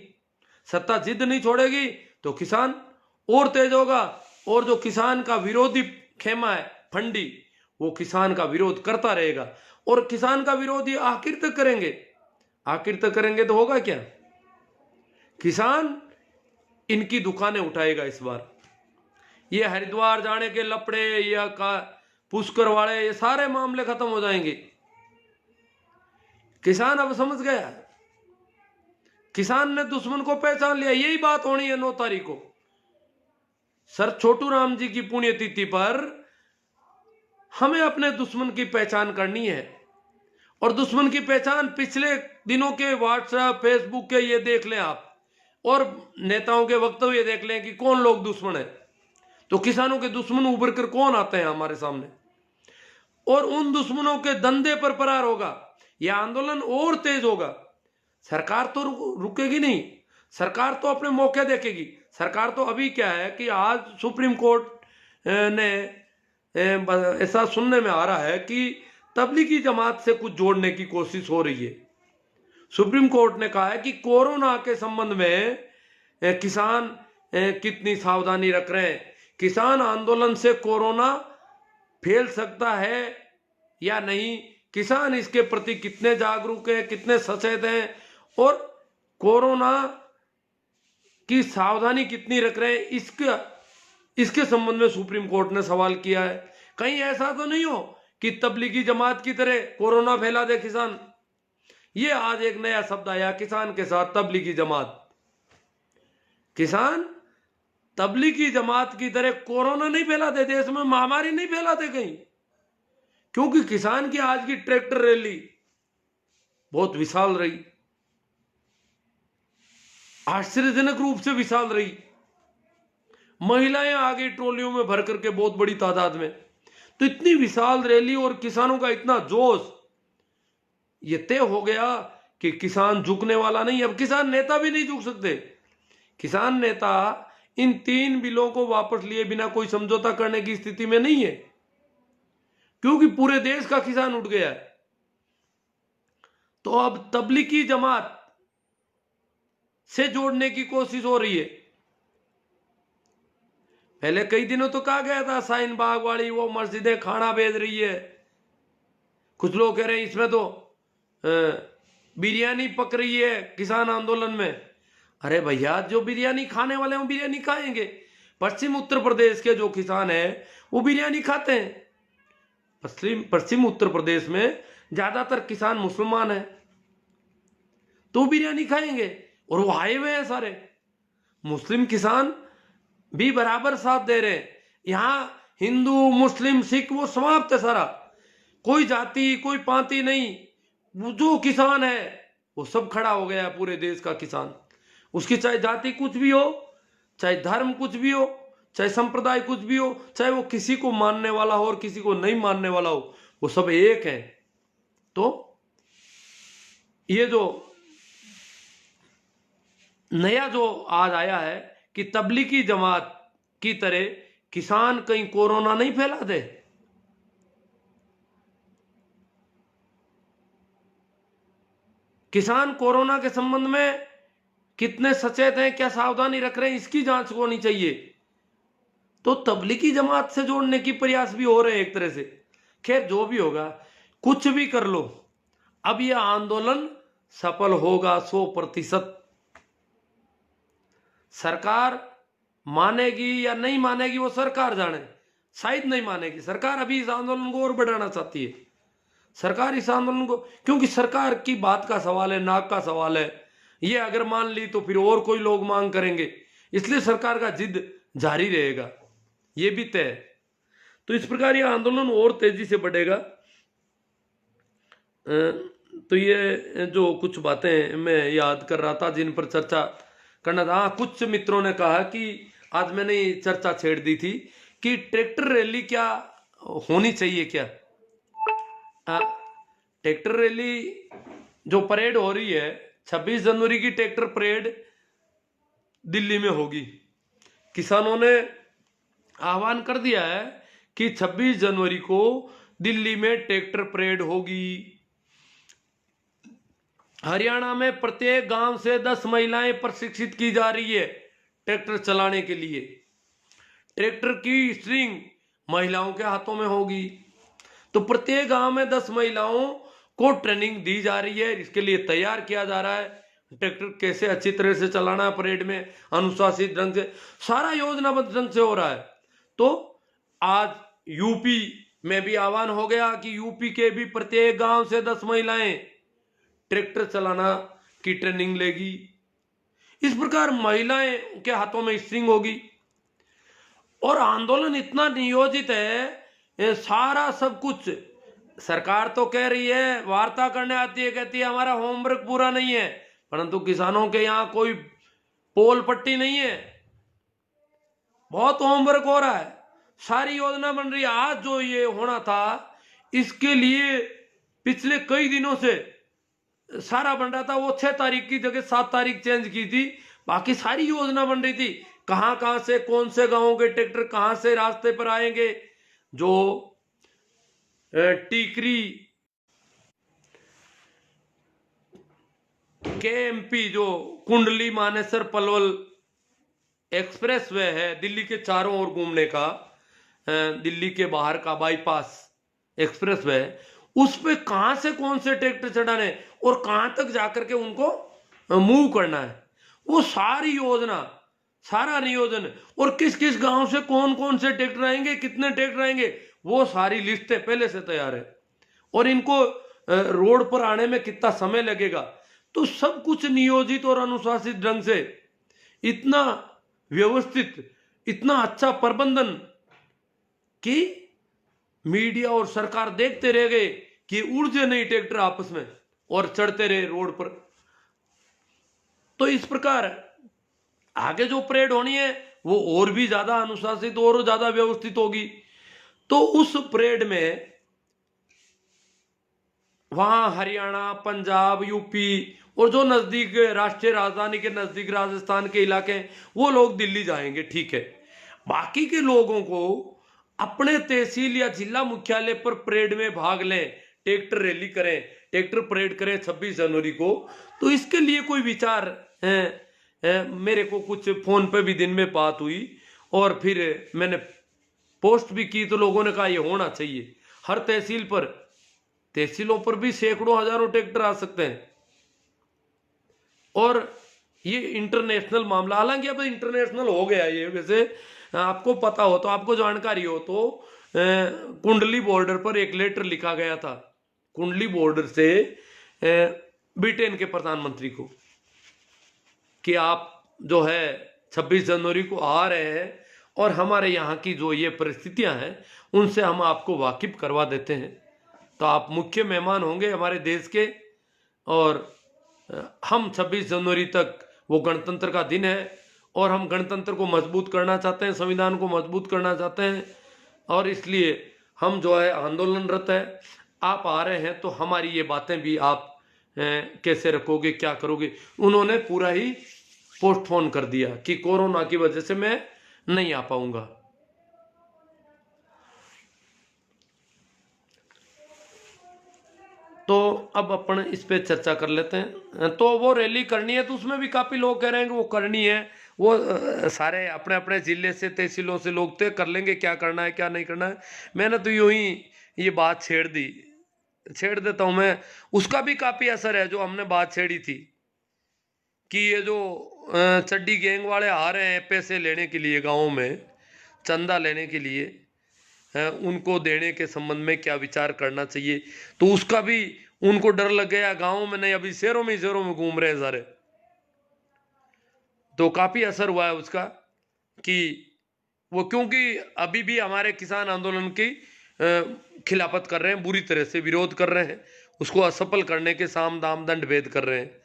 सत्ता जिद नहीं छोड़ेगी तो किसान और तेज होगा। और जो किसान का विरोधी खेमा है फंडी, वो किसान का विरोध करता रहेगा और किसान का विरोध ये आखिर तक करेंगे। आखिर तक करेंगे तो होगा क्या? किसान इनकी दुकानें उठाएगा। इस बार ये हरिद्वार जाने के लपड़े या पुष्कर वाले, ये सारे मामले खत्म हो जाएंगे। किसान अब समझ गया, किसान ने दुश्मन को पहचान लिया। यही बात होनी है 9 तारीख को। सर छोटू राम जी की पुण्यतिथि पर हमें अपने दुश्मन की पहचान करनी है। और दुश्मन की पहचान पिछले दिनों के व्हाट्सएप, फेसबुक के ये देख लें आप, और नेताओं के वक्तव्य ये देख लें कि कौन लोग दुश्मन है। तो किसानों के दुश्मन उभर कर कौन आते हैं हमारे सामने, और उन दुश्मनों के धंधे पर प्रहार होगा। यह आंदोलन और तेज होगा। सरकार तो रुकेगी नहीं, सरकार तो अपने मौके देखेगी। सरकार तो अभी क्या है कि आज सुप्रीम कोर्ट ने ऐसा सुनने में आ रहा है कि तबलीगी जमात से कुछ जोड़ने की कोशिश हो रही है। सुप्रीम कोर्ट ने कहा है कि कोरोना के संबंध में किसान कितनी सावधानी रख रहे हैं, किसान आंदोलन से कोरोना फैल सकता है या नहीं, किसान इसके प्रति कितने जागरूक है, कितने सचेत हैं, और कोरोना की सावधानी कितनी रख रहे हैं, इसके संबंध में सुप्रीम कोर्ट ने सवाल किया है। कहीं ऐसा तो नहीं हो कि तबलीगी जमात की तरह कोरोना फैला दे किसान। ये आज एक नया शब्द आया किसान के साथ, तबलीगी जमात। किसान तबलीगी जमात की तरह कोरोना नहीं फैलाते, देश में महामारी नहीं फैलाते कहीं, क्योंकि किसान की आज की ट्रैक्टर रैली बहुत विशाल रही, आश्चर्यजनक रूप से विशाल रही। महिलाएं आ गई ट्रॉलियों में भर करके बहुत बड़ी तादाद में। तो इतनी विशाल रैली और किसानों का इतना जोश, ये तय हो गया कि किसान झुकने वाला नहीं। अब किसान नेता भी नहीं झुक सकते। किसान नेता इन 3 बिलों को वापस लिए बिना कोई समझौता करने की स्थिति में नहीं है, क्योंकि पूरे देश का किसान उठ गया है। तो अब तबलीगी जमात से जोड़ने की कोशिश हो रही है। पहले कई दिनों तो कहा गया था शाहीन बाग वाली वो मस्जिदें खाना बेच रही है, कुछ लोग कह रहे हैं इसमें तो बिरयानी पक रही है किसान आंदोलन में। अरे भैया, जो बिरयानी खाने वाले हैं वो बिरयानी खाएंगे। पश्चिम उत्तर प्रदेश के जो किसान हैं वो बिरयानी खाते हैं। पश्चिम उत्तर प्रदेश में ज्यादातर किसान मुसलमान हैं, तो बिरयानी खाएंगे, और वो आए हुए हैं सारे। मुस्लिम किसान भी बराबर साथ दे रहे हैं। यहां हिंदू मुस्लिम सिख वो समाप्त है सारा, कोई जाति कोई पांति नहीं। वो जो किसान है वो सब खड़ा हो गया है, पूरे देश का किसान। उसकी चाहे जाति कुछ भी हो, चाहे धर्म कुछ भी हो, चाहे संप्रदाय कुछ भी हो, चाहे वो किसी को मानने वाला हो और किसी को नहीं मानने वाला हो, वो सब एक है। तो ये जो नया जो आज आया है कि तबलीगी जमात की तरह किसान कहीं कोरोना नहीं फैला दे। किसान कोरोना के संबंध में कितने सचेत हैं, क्या सावधानी रख रहे हैं, इसकी जांच होनी चाहिए। तो तबलीगी जमात से जोड़ने की प्रयास भी हो रहे हैं एक तरह से। खैर, जो भी होगा, कुछ भी कर लो, अब यह आंदोलन सफल होगा 100%। सरकार मानेगी या नहीं मानेगी वो सरकार जाने, शायद नहीं मानेगी। सरकार अभी इस आंदोलन को और बढ़ाना चाहती है। सरकार इस आंदोलन को, क्योंकि सरकार की बात का सवाल है, नाक का सवाल है, ये अगर मान ली तो फिर और कोई लोग मांग करेंगे, इसलिए सरकार का जिद जारी रहेगा, ये भी तय है। तो इस प्रकार यह आंदोलन और तेजी से बढ़ेगा। तो ये जो कुछ बातें मैं याद कर रहा था जिन पर चर्चा करना था। हाँ, कुछ मित्रों ने कहा कि आज मैंने चर्चा छेड़ दी थी कि ट्रैक्टर रैली क्या होनी चाहिए क्या। ट्रैक्टर रैली जो परेड हो रही है, 26 जनवरी की ट्रैक्टर परेड दिल्ली में होगी। किसानों ने आह्वान कर दिया है कि 26 जनवरी को दिल्ली में ट्रैक्टर परेड होगी। हरियाणा में प्रत्येक गांव से 10 महिलाएं प्रशिक्षित की जा रही है ट्रैक्टर चलाने के लिए। ट्रैक्टर की स्ट्रिंग महिलाओं के हाथों में होगी। तो प्रत्येक गांव में 10 महिलाओं को ट्रेनिंग दी जा रही है, इसके लिए तैयार किया जा रहा है। ट्रैक्टर कैसे अच्छी तरह से चलाना है परेड में, अनुशासित ढंग से, सारा योजनाबद्ध ढंग से हो रहा है। तो आज यूपी में भी आह्वान हो गया कि यूपी के भी प्रत्येक गांव से 10 महिलाएं ट्रैक्टर चलाना की ट्रेनिंग लेगी। इस प्रकार महिलाएं के हाथों में स्ट्रिंग होगी। और आंदोलन इतना नियोजित है, सारा सब कुछ सरकार तो कह रही है, वार्ता करने आती है, कहती है हमारा होमवर्क पूरा नहीं है, परंतु किसानों के यहां कोई पोल पट्टी नहीं है, बहुत होमवर्क हो रहा है, सारी योजना बन रही है। आज जो ये होना था, इसके लिए पिछले कई दिनों से सारा बन रहा था, वो 6 तारीख की जगह 7 तारीख चेंज की थी। बाकी सारी योजना बन रही थी, कहां कहां से कौन से गांवों के ट्रैक्टर कहां से रास्ते पर आएंगे। जो टीकरी केएमपी जो कुंडली मानेसर पलवल एक्सप्रेस वे है, दिल्ली के चारों ओर घूमने का, दिल्ली के बाहर का बाईपास एक्सप्रेस वे है, उस पे कहां से कौन से ट्रैक्टर चढ़ाने और कहां तक जाकर के उनको मूव करना है, वो सारी योजना, सारा नियोजन, और किस किस गांव से कौन कौन से ट्रैक्टर आएंगे, कितने ट्रैक्टर आएंगे, वो सारी लिस्टें पहले से तैयार है। और इनको रोड पर आने में कितना समय लगेगा, तो सब कुछ नियोजित और अनुशासित ढंग से, इतना व्यवस्थित, इतना अच्छा प्रबंधन कि मीडिया और सरकार देखते रह गए कि उड़जे नहीं ट्रैक्टर आपस में और चढ़ते रहे रोड पर। तो इस प्रकार आगे जो परेड होनी है वो और भी ज्यादा अनुशासित और ज्यादा व्यवस्थित होगी। तो उस परेड में वहां हरियाणा, पंजाब, यूपी और जो नजदीक राष्ट्रीय राजधानी के नजदीक राजस्थान के इलाके, वो लोग दिल्ली जाएंगे, ठीक है। बाकी के लोगों को अपने तहसील या जिला मुख्यालय पर परेड में भाग लें, ट्रैक्टर रैली करें, ट्रैक्टर परेड करें 26 जनवरी को, तो इसके लिए कोई विचार मेरे को कुछ फोन पे भी दिन में बात हुई और फिर मैंने पोस्ट भी की, तो लोगों ने कहा ये होना चाहिए। हर तहसील पर, तहसीलों पर भी सैकड़ों हजारों ट्रैक्टर आ सकते हैं। और ये इंटरनेशनल मामला, हालांकि अब इंटरनेशनल हो गया ये, वैसे आपको पता हो तो, आपको जानकारी हो तो, कुंडली बॉर्डर पर एक लेटर लिखा गया था, कुंडली बॉर्डर से ब्रिटेन के प्रधानमंत्री को, कि आप जो है 26 जनवरी को आ रहे हैं और हमारे यहाँ की जो ये परिस्थितियां हैं उनसे हम आपको वाकिफ करवा देते हैं, तो आप मुख्य मेहमान होंगे हमारे देश के। और हम 26 जनवरी तक, वो गणतंत्र का दिन है और हम गणतंत्र को मजबूत करना चाहते हैं, संविधान को मजबूत करना चाहते हैं, और इसलिए हम जो है आंदोलनरत है। आप आ रहे हैं तो हमारी ये बातें भी आप कैसे रखोगे, क्या करोगे। उन्होंने पूरा ही पोस्टपोन कर दिया कि कोरोना की वजह से मैं नहीं आ पाऊंगा। तो अब अपन इस पे चर्चा कर लेते हैं। तो वो रैली करनी है, तो उसमें भी काफी लोग कह रहे हैं कि वो करनी है। वो सारे अपने अपने जिले से, तहसीलों से लोग तय कर लेंगे क्या करना है क्या नहीं करना है। मैंने तो यूं ही ये बात छेड़ देता हूं मैं। उसका भी काफी असर है जो हमने बात छेड़ी थी कि ये जो चड्डी गैंग वाले आ रहे हैं पैसे लेने के लिए, गाँव में चंदा लेने के लिए, उनको देने के संबंध में क्या विचार करना चाहिए। तो उसका भी उनको डर लग गया, गाँव में नहीं, अभी शहरों में घूम रहे हैं सारे। तो काफी असर हुआ है उसका, कि वो, क्योंकि अभी भी हमारे किसान आंदोलन की खिलाफत कर रहे हैं, बुरी तरह से विरोध कर रहे हैं, उसको असफल करने के साम दाम दंड भेद कर रहे हैं।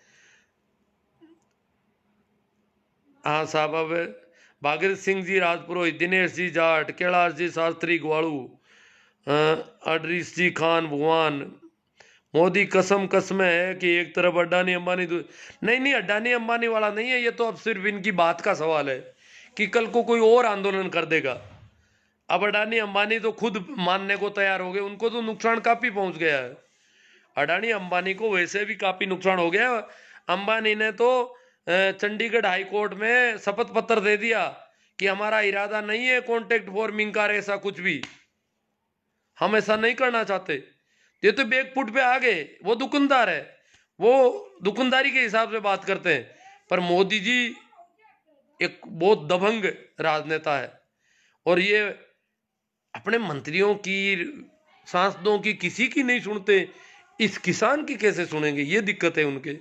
हाँ साहब, अब भागीरथ सिंह जी राजपुरोहित, दिनेश जी जाट, कैलाश जी शास्त्री ग्वाड़ू, अडरीश जी खान भगवान, मोदी कसम है कि एक तरफ अडानी अंबानी, नहीं अडानी अंबानी वाला नहीं है ये, तो अब सिर्फ इनकी बात का सवाल है कि कल को कोई और आंदोलन कर देगा। अब अडानी अंबानी तो खुद मानने को तैयार हो गए, उनको तो नुकसान काफी पहुंच गया है। अडानी अंबानी को वैसे भी काफी नुकसान हो गया। अंबानी ने तो चंडीगढ़ हाई कोर्ट में शपथ पत्र दे दिया कि हमारा इरादा नहीं है कॉन्ट्रैक्ट फॉर्मिंग का, ऐसा कुछ भी हम ऐसा नहीं करना चाहते। ये तो बैकफुट पे आ गए, वो दुकानदार है, वो दुकानदारी के हिसाब से बात करते हैं। पर मोदी जी एक बहुत दबंग राजनेता है, और ये अपने मंत्रियों की, सांसदों की, किसी की नहीं सुनते, इस किसान की कैसे सुनेंगे, ये दिक्कत है उनके।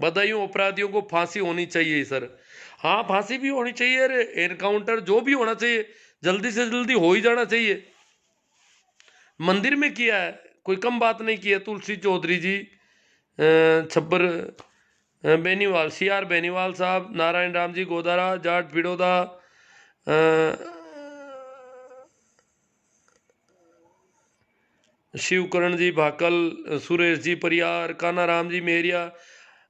बधाइयों, अपराधियों को फांसी होनी चाहिए सर। हाँ, फांसी भी होनी चाहिए, एनकाउंटर जो भी होना चाहिए जल्दी से जल्दी हो ही जाना चाहिए। मंदिर में किया है, कोई कम बात नहीं की है। तुलसी चौधरी जी, छब्बर बेनीवाल, CR बेनीवाल साहब, नारायण राम जी गोदारा, जाट पिड़ोदा, शिवकरण जी भाकल, सुरेश जी परियार, काना राम जी मेरिया,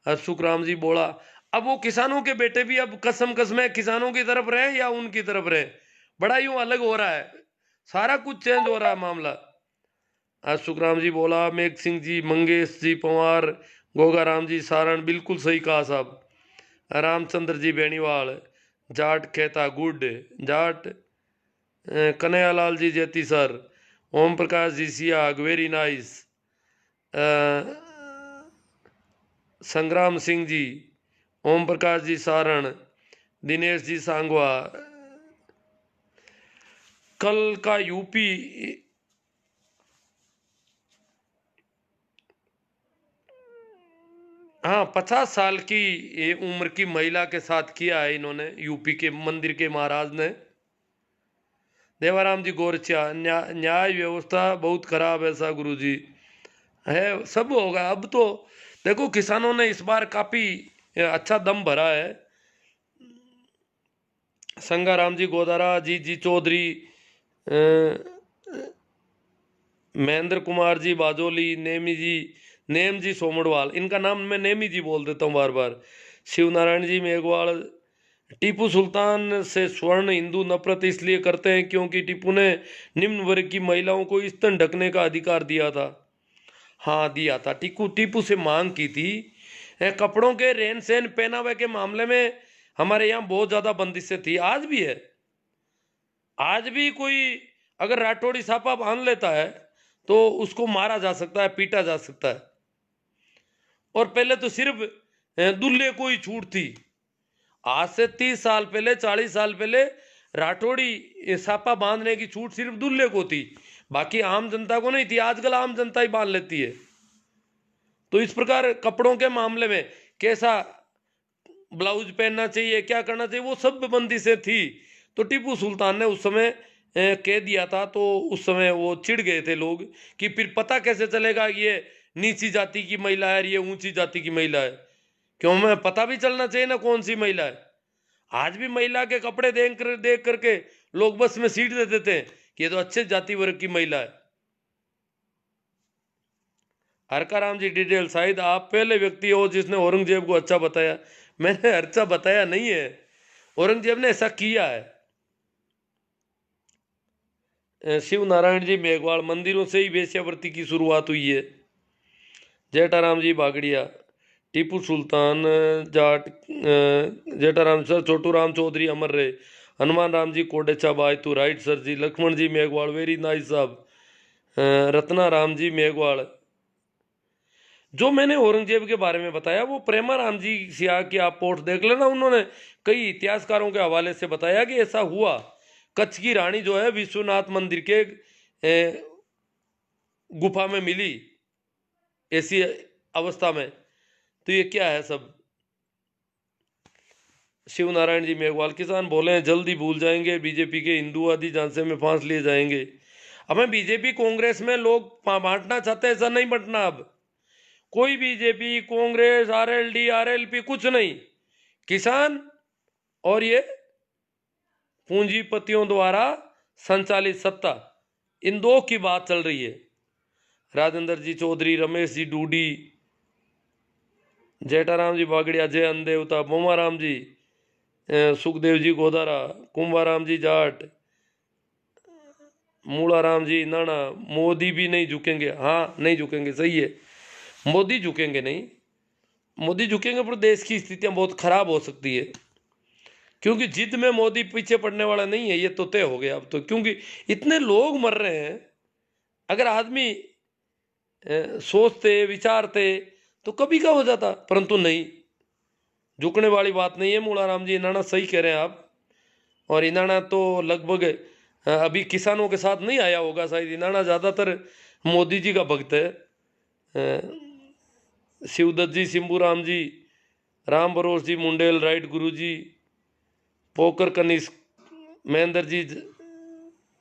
सुखराम जी बोला। अब वो किसानों के बेटे भी अब कसम किसानों की तरफ रहे या उनकी तरफ रहे, बड़ा यूं अलग हो रहा है, सारा कुछ चेंज हो रहा है मामला। आज सुखराम जी बोला, मेघ सिंह जी, मंगेश जी पंवार, गोगा राम जी सारण, बिल्कुल सही कहा साहब। रामचंद्र जी बेनीवाल, जाट कहता गुड, जाट कन्हैयालाल जी जेती sir, Om Prakash ji Siyag very nice, संग्राम सिंह जी, ओम प्रकाश जी सारण, दिनेश जी सांगवा। कल का यूपी हाँ 50 साल की ये उम्र की महिला के साथ किया है इन्होंने, यूपी के मंदिर के महाराज ने। देवाराम जी गोरचिया, न्याय व्यवस्था बहुत खराब है सा गुरु जी है, सब होगा अब तो। देखो किसानों ने इस बार काफी अच्छा दम भरा है। संगाराम जी गोदारा, जी चौधरी, महेंद्र कुमार जी बाजोली, नेम जी सोमड़वाल, इनका नाम मैं नेमी जी बोल देता हूँ बार बार, शिव नारायण जी मेघवाल। टीपू सुल्तान से स्वर्ण हिंदू नफरत इसलिए करते हैं क्योंकि टीपू ने निम्न वर्ग की महिलाओं को स्तन ढकने का अधिकार दिया था। हाँ दिया था, टीपू से मांग की थी। कपड़ों के रहन सहन पहनावे के मामले में हमारे यहाँ बहुत ज्यादा बंदिशें थी, आज भी है। आज भी कोई अगर राठौड़ी छापा बांध लेता है तो उसको मारा जा सकता है, पीटा जा सकता है। और पहले तो सिर्फ दूल्हे को ही छूट थी। आज से 30 साल पहले, 40 साल पहले राठौड़ी छापा बांधने की छूट सिर्फ दूल्हे को थी, बाकी आम जनता को नहीं थी। आजकल आम जनता ही बांध लेती है। तो इस प्रकार कपड़ों के मामले में कैसा ब्लाउज पहनना चाहिए, क्या करना चाहिए, वो सब बंदिशें थी। तो टीपू सुल्तान ने उस समय कह दिया था, तो उस समय वो चिढ़ गए थे लोग कि फिर पता कैसे चलेगा ये नीची जाति की महिला है और ये ऊंची जाति की महिला है। क्यों, हमें पता भी चलना चाहिए ना कौन सी महिला है। आज भी महिला के कपड़े देख करके लोग बस में सीट दे देते हैं कि ये तो अच्छे जाति वर्ग की महिला है। हरकाराम जी डिटेल, शायद आप पहले व्यक्ति हो जिसने औरंगजेब को अच्छा बताया। मैंने अच्छा बताया नहीं है, औरंगजेब ने ऐसा किया है। शिव नारायण जी मेघवाल, मंदिरों से ही वेश्यावृत्ति की शुरुआत हुई है। जेठाराम जी बागड़िया, टीपू सुल्तान जाट, जेठाराम सर, छोटू राम चौधरी अमर रहे, हनुमान राम जी कोडेचा बाय तू राइट सर जी, लक्ष्मण जी मेघवाल वेरी नाइस साहब, रत्ना राम जी मेघवाल। जो मैंने औरंगजेब के बारे में बताया वो प्रेमा राम जी सिया की आप पोस्ट देख लेना, उन्होंने कई इतिहासकारों के हवाले से बताया कि ऐसा हुआ। कच्छ की रानी जो है विश्वनाथ मंदिर के गुफा में मिली ऐसी अवस्था में। तो ये क्या है सब। शिव नारायण जी मेघवाल, किसान बोले हैं जल्दी भूल जाएंगे बीजेपी के हिंदूवादी झांसे में फांस लिए जाएंगे। हमें बीजेपी कांग्रेस में लोग बांटना चाहते हैं, ऐसा नहीं बंटना। अब कोई बीजेपी कांग्रेस आरएलडी आरएलपी कुछ नहीं, किसान और ये पूंजीपतियों द्वारा संचालित सत्ता, इन दो की बात चल रही है। राजेंद्र जी चौधरी, रमेश जी डूडी, जेठाराम जी बागड़िया, जय अंदेवता, बोमाराम जी, सुखदेव जी गोदारा, कुंभाराम जी जाट, मूलाराम जी नाना। मोदी भी नहीं झुकेंगे, हाँ नहीं झुकेंगे, सही है, मोदी झुकेंगे नहीं। मोदी झुकेंगे पर देश की स्थितियां बहुत खराब हो सकती है, क्योंकि जिद में मोदी पीछे पड़ने वाला नहीं है, ये तो तय हो गया अब तो। क्योंकि इतने लोग मर रहे हैं, अगर आदमी सोचते विचारते तो कभी का हो जाता, परंतु नहीं, झुकने वाली बात नहीं है। मूलाराम जी इनाना सही कह रहे हैं आप। और इनाना तो लगभग अभी किसानों के साथ नहीं आया होगा, शायद इनाना ज़्यादातर मोदी जी का भक्त है। शिवदत्त जी, सिंबूराम जी, राम बरोस जी मुंडेल, राइट गुरु जी, पोकर कनिष्क, महेंद्र जी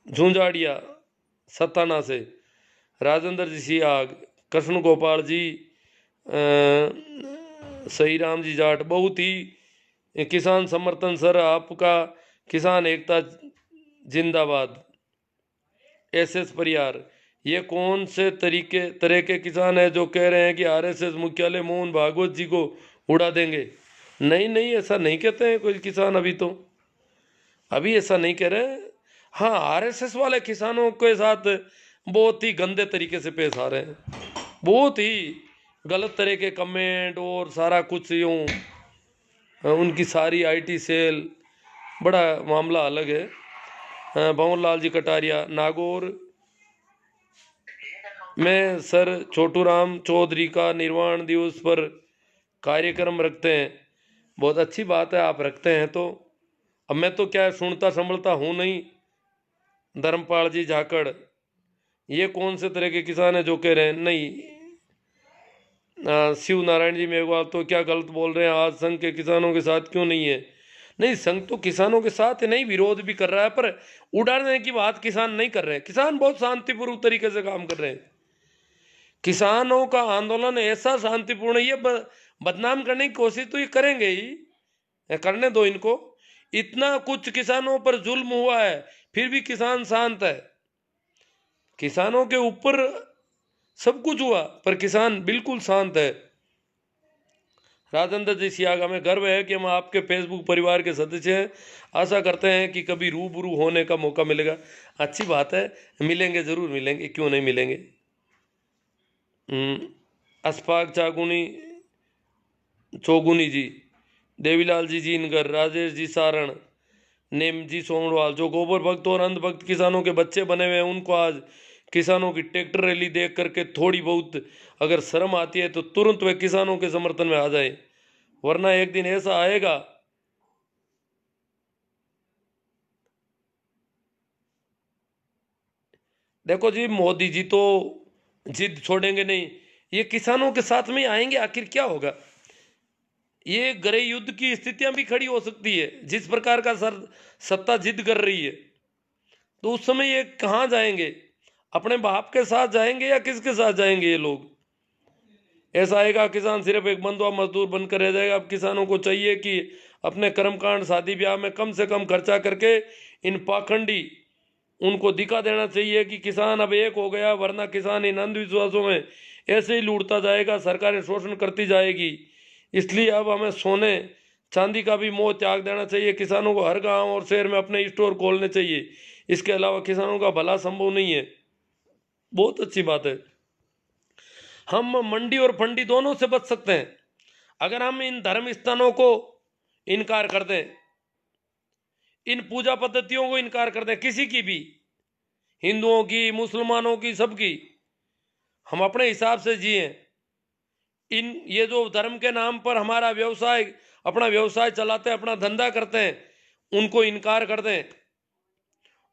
झुंझाड़िया सताना से, राजेंद्र जी सियाग, कृष्ण गोपाल जी, सही राम जी जाट, बहुत ही किसान समर्थन सर आपका, किसान एकता जिंदाबाद। एस एस परियार, ये कौन से तरह के किसान है जो कह रहे हैं कि आरएसएस मुख्यालय मोहन भागवत जी को उड़ा देंगे? नहीं नहीं, ऐसा नहीं कहते हैं कोई किसान, अभी ऐसा नहीं कह रहे। हाँ, आरएसएस वाले किसानों के साथ बहुत ही गंदे तरीके से पेश आ रहे हैं, बहुत ही गलत तरह के कमेंट और सारा कुछ यूँ, उनकी सारी आईटी सेल, बड़ा मामला अलग है। भंवर लाल जी कटारिया नागौर में सर छोटू राम चौधरी का निर्वाण दिवस पर कार्यक्रम रखते हैं। बहुत अच्छी बात है, आप रखते हैं तो। अब मैं तो क्या सुनता संभलता हूँ नहीं। धर्मपाल जी झाकड़, ये कौन से तरह के किसान है जो कह रहे हैं? नहीं। शिव नारायण जी मेघवाल, तो क्या गलत बोल रहे हैं? आज संघ के किसानों के साथ क्यों नहीं है? नहीं, संघ तो किसानों के साथ है, नहीं, विरोध भी कर रहा है, पर उड़ाने की बात किसान नहीं कर रहे हैं। किसान बहुत शांतिपूर्ण तरीके से काम कर रहे हैं। किसानों का आंदोलन ऐसा शांतिपूर्ण, ये बदनाम करने की कोशिश तो ये करेंगे ही, करने दो इनको। इतना कुछ किसानों पर जुल्म हुआ है, फिर भी किसान शांत है। किसानों के ऊपर सब कुछ हुआ, पर किसान बिल्कुल शांत है। राजेंद्र जी सियागा, में गर्व है कि हम आपके फेसबुक परिवार के सदस्य हैं। आशा करते हैं कि कभी रूबरू होने का मौका मिलेगा। अच्छी बात है, मिलेंगे, जरूर मिलेंगे, क्यों नहीं मिलेंगे। अशफाक चौगुनी जी, देवीलाल जी जीनगर, राजेश जी सारण, नेम जी सोमवाल, जो गोबर भक्त और अंधभक्त किसानों के बच्चे बने हुए हैं, उनको आज किसानों की ट्रैक्टर रैली देख करके थोड़ी बहुत अगर शर्म आती है तो तुरंत वे किसानों के समर्थन में आ जाए, वरना एक दिन ऐसा आएगा। देखो जी, मोदी जी तो जिद छोड़ेंगे नहीं, ये किसानों के साथ में आएंगे। आखिर क्या होगा? ये गृह युद्ध की स्थितियां भी खड़ी हो सकती है। जिस प्रकार का सत्ता जिद कर रही है, तो उस समय ये कहाँ जाएंगे? अपने बाप के साथ जाएंगे या किसके साथ जाएंगे ये लोग? ऐसा आएगा किसान सिर्फ एक बंधुआ मजदूर बनकर रह जाएगा। अब किसानों को चाहिए कि अपने कर्मकांड शादी ब्याह में कम से कम खर्चा करके इन पाखंडी उनको दिखा देना चाहिए कि किसान अब एक हो गया, वरना किसान इन अंधविश्वासों में ऐसे ही लूटता जाएगा, सरकारें शोषण करती जाएगी। इसलिए अब हमें सोने चांदी का भी मोह त्याग देना चाहिए। किसानों को हर गांव और शहर में अपने स्टोर खोलने चाहिए। इसके अलावा किसानों का भला संभव नहीं है। बहुत अच्छी बात है। हम मंडी और फंडी दोनों से बच सकते हैं अगर हम इन धर्म स्थानों को इनकार कर दें, इन पूजा पद्धतियों को इनकार कर दें, किसी की भी, हिंदुओं की, मुसलमानों की, सबकी। हम अपने हिसाब से जिए। ये जो धर्म के नाम पर हमारा व्यवसाय, अपना व्यवसाय चलाते हैं, अपना धंधा करते हैं, उनको इनकार कर दें।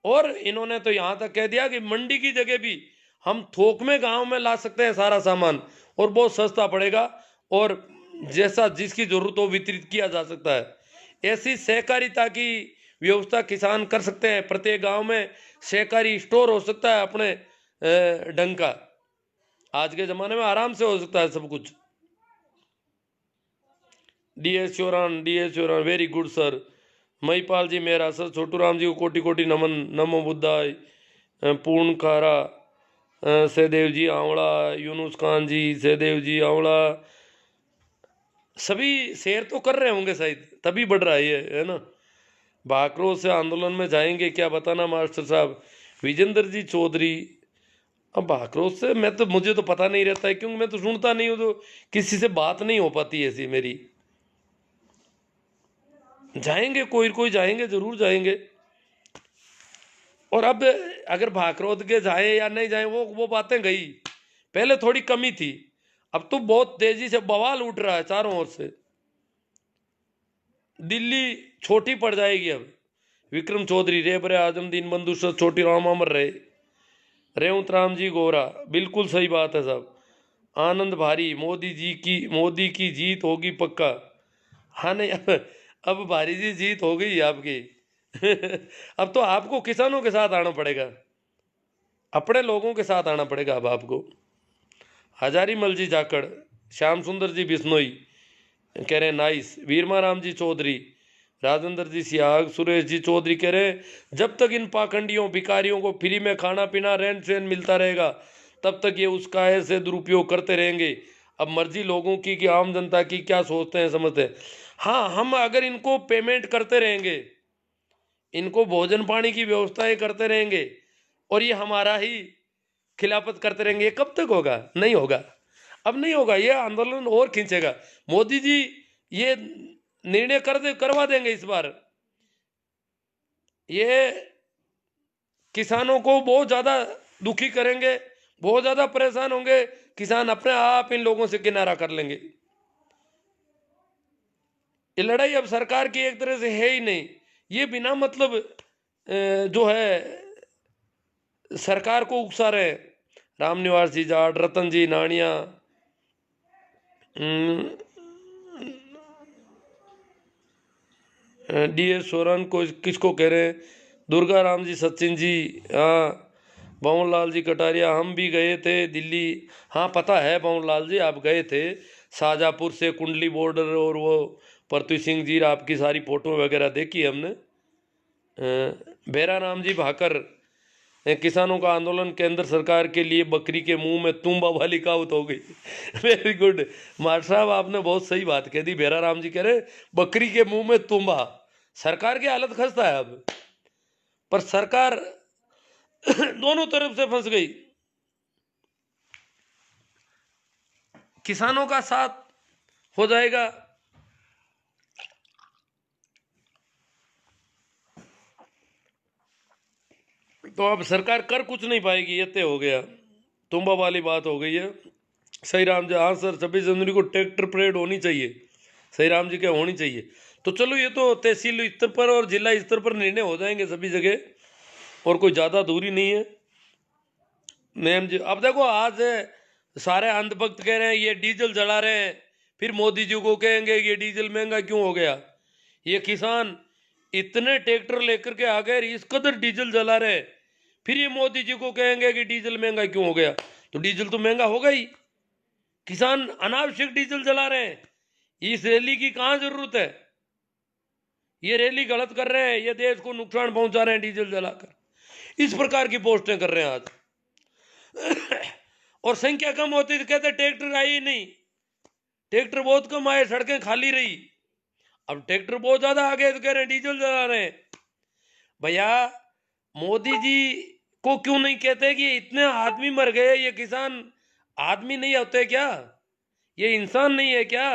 और इन्होंने तो यहां तक कह दिया कि मंडी की जगह भी हम थोक में गांव में ला सकते हैं सारा सामान, और बहुत सस्ता पड़ेगा, और जैसा जिसकी जरूरत हो वितरित किया जा सकता है। ऐसी सहकारिता की व्यवस्था किसान कर सकते हैं। प्रत्येक गांव में सहकारी स्टोर हो सकता है अपने ढंग का। आज के जमाने में आराम से हो सकता है सब कुछ। DS चौरान, very good sir. Mahipal जी मेरा सर, छोटू राम जी को कोटि कोटि नमन। नमो बुद्धाय। पूर्ण खारा, सहदेव जी आंवला, यूनुस खान जी, सहदेव जी आंवला, सभी शेयर तो कर रहे होंगे शायद, तभी बढ़ रहा है ना। भाकरों से आंदोलन में जाएंगे क्या, बताना मास्टर साहब। विजेंद्र जी चौधरी, अब भाकरों से मुझे तो पता नहीं रहता है, क्योंकि मैं तो सुनता नहीं हूँ, तो किसी से बात नहीं हो पाती ऐसी मेरी। जाएंगे, कोई कोई जाएंगे, जरूर जाएंगे। और अब अगर भाकरोद के जाए या नहीं जाए, वो बातें गई। पहले थोड़ी कमी थी, अब तो बहुत तेजी से बवाल उठ रहा है चारों ओर से। दिल्ली छोटी पड़ जाएगी अब। विक्रम चौधरी, रेबरे आजम, दीन बंधु छोटी राम अमर रहे। रेवंत राम जी गोरा, बिल्कुल सही बात है साहब। आनंद भारी, मोदी की जीत होगी पक्का। हाँ नहीं, अब भारी जी जीत हो गई आपकी। अब तो आपको किसानों के साथ आना पड़ेगा, अपने लोगों के साथ आना पड़ेगा अब आपको। हजारी मल जी जाकड़, श्याम सुंदर जी बिश्नोई कह रहे हैं नाइस। वीरमा राम जी चौधरी, राजेंद्र जी सियाग, सुरेश जी चौधरी कह रहे जब तक इन पाखंडियों भिखारियों को फ्री में खाना पीना रहन सहन मिलता रहेगा तब तक ये उसका ऐसे दुरुपयोग करते रहेंगे। अब मर्जी लोगों की कि आम जनता की क्या सोचते हैं समझते हैं। हाँ, हम अगर इनको पेमेंट करते रहेंगे, इनको भोजन पानी की व्यवस्थाएं करते रहेंगे और ये हमारा ही खिलाफत करते रहेंगे, ये कब तक होगा? नहीं होगा, अब नहीं होगा, ये आंदोलन और खींचेगा। मोदी जी ये निर्णय करवा देंगे इस बार। ये किसानों को बहुत ज्यादा दुखी करेंगे, बहुत ज्यादा परेशान होंगे किसान, अपने आप इन लोगों से किनारा कर लेंगे। ये लड़ाई अब सरकार की एक तरह से है ही नहीं, ये बिना मतलब जो है सरकार को उकसा रहे हैं। रामनिवास जी जाट, रतन जी नानिया, DS सोरन को किसको कह रहे हैं, दुर्गा राम जी, सचिन जी, हाँ, बाबूलाल जी कटारिया, हम भी गए थे दिल्ली। हाँ पता है बाबूलाल जी, आप गए थे शाहजहाँपुर से कुंडली बॉर्डर, और वो पृथ्वी सिंह जी आपकी सारी फोटो वगैरह देखी हमने। बेरा राम जी भाकर, किसानों का आंदोलन केंद्र सरकार के लिए बकरी के मुंह में तुम्बा वाली कहावत हो गई। वेरी गुड मार साहब, आपने बहुत सही बात कह दी। बेरा राम जी कह रहे बकरी के मुंह में तुम्बा, सरकार की हालत खस्ता है अब, पर सरकार दोनों तरफ से फंस गई। किसानों का साथ हो जाएगा तो अब सरकार कर कुछ नहीं पाएगी, ये तय हो गया, तुम्बा वाली बात हो गई है। सही राम जी, हाँ सर 26 जनवरी को ट्रैक्टर परेड होनी चाहिए, सही राम जी क्या होनी चाहिए। तो चलो ये तो तहसील स्तर पर और जिला स्तर पर निर्णय हो जाएंगे सभी जगह, और कोई ज़्यादा दूरी नहीं है। मैम जी अब देखो, आज सारे अंधभक्त कह रहे हैं ये डीजल जला रहे हैं, फिर मोदी जी को कहेंगे ये डीजल महंगा क्यों हो गया। ये किसान इतने ट्रैक्टर लेकर के आ गए, इस कदर डीजल जला रहे हैं, फिर ये मोदी जी को कहेंगे कि डीजल महंगा क्यों हो गया। तो डीजल तो महंगा होगा ही, किसान अनावश्यक डीजल जला रहे हैं, इस रैली की कहां जरूरत है। ये रैली गलत कर रहे हैं, ये देश को नुकसान पहुंचा रहे हैं डीजल जलाकर, इस प्रकार की पोस्टें कर रहे हैं आज। और संख्या कम होती तो कहते ट्रैक्टर आई ही नहीं, ट्रैक्टर बहुत कम आए, सड़कें खाली रही। अब ट्रैक्टर बहुत ज्यादा आ गए तो कह रहे हैं डीजल जला रहे हैं। भैया मोदी जी को क्यों नहीं कहते कि इतने आदमी मर गए, ये किसान आदमी नहीं होते क्या, ये इंसान नहीं है क्या।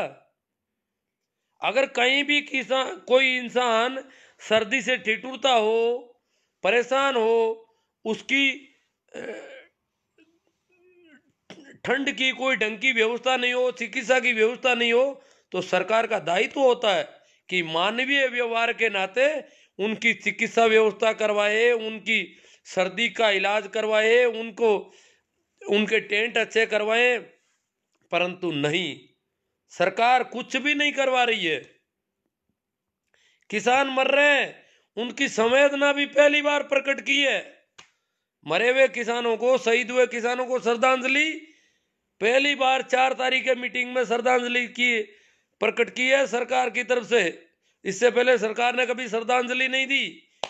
अगर कहीं भी किसान कोई इंसान सर्दी से ठिठुरता हो, परेशान हो, उसकी ठंड की कोई ढंग की व्यवस्था नहीं हो, चिकित्सा की व्यवस्था नहीं हो, तो सरकार का दायित्व होता है कि मानवीय व्यवहार के नाते उनकी चिकित्सा व्यवस्था करवाए, उनकी सर्दी का इलाज करवाए, उनको उनके टेंट अच्छे करवाए। परंतु नहीं, सरकार कुछ भी नहीं करवा रही है। किसान मर रहे हैं, उनकी संवेदना भी पहली बार प्रकट की है। मरे हुए किसानों को, शहीद हुए किसानों को श्रद्धांजलि पहली बार 4 तारीख के मीटिंग में श्रद्धांजलि की प्रकट की है सरकार की तरफ से। इससे पहले सरकार ने कभी श्रद्धांजलि नहीं दी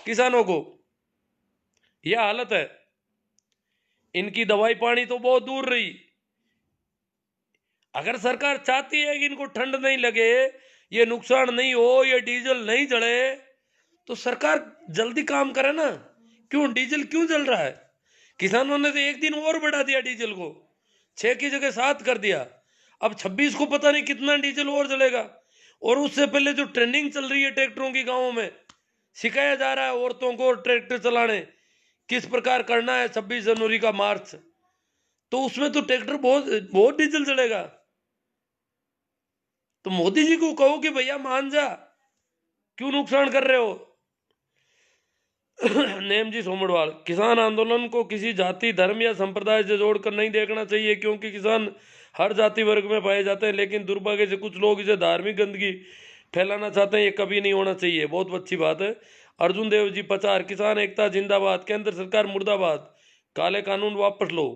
किसानों को। यह हालत है, इनकी दवाई पानी तो बहुत दूर रही। अगर सरकार चाहती है कि इनको ठंड नहीं लगे, ये नुकसान नहीं हो, ये डीजल नहीं जले, तो सरकार जल्दी काम करे ना। क्यों डीजल क्यों जल रहा है? किसानों ने तो एक दिन और बढ़ा दिया डीजल को, 6 की जगह 7 कर दिया। अब 26 को पता नहीं कितना डीजल और जलेगा। और उससे पहले जो ट्रेंडिंग चल रही है ट्रैक्टरों की, गाँवों में सिखाया जा रहा है औरतों को ट्रैक्टर चलाने किस प्रकार करना है 26 जनवरी का मार्च, तो उसमें तो ट्रैक्टर बहुत बहुत डीजल जलेगा। तो मोदी जी को कहो कि भैया मान जा, क्यों नुकसान कर रहे हो। नेम जी सोमड़वाल, किसान आंदोलन को किसी जाति धर्म या संप्रदाय से जोड़कर नहीं देखना चाहिए, क्योंकि किसान हर जाति वर्ग में पाए जाते हैं, लेकिन दुर्भाग्य से कुछ लोग इसे धार्मिक गंदगी फैलाना चाहते हैं। ये कभी नहीं होना चाहिए। बहुत अच्छी बात है। अर्जुन देव जी पचार, किसान एकता जिंदाबाद, केंद्र सरकार मुर्दाबाद, काले कानून वापस लो।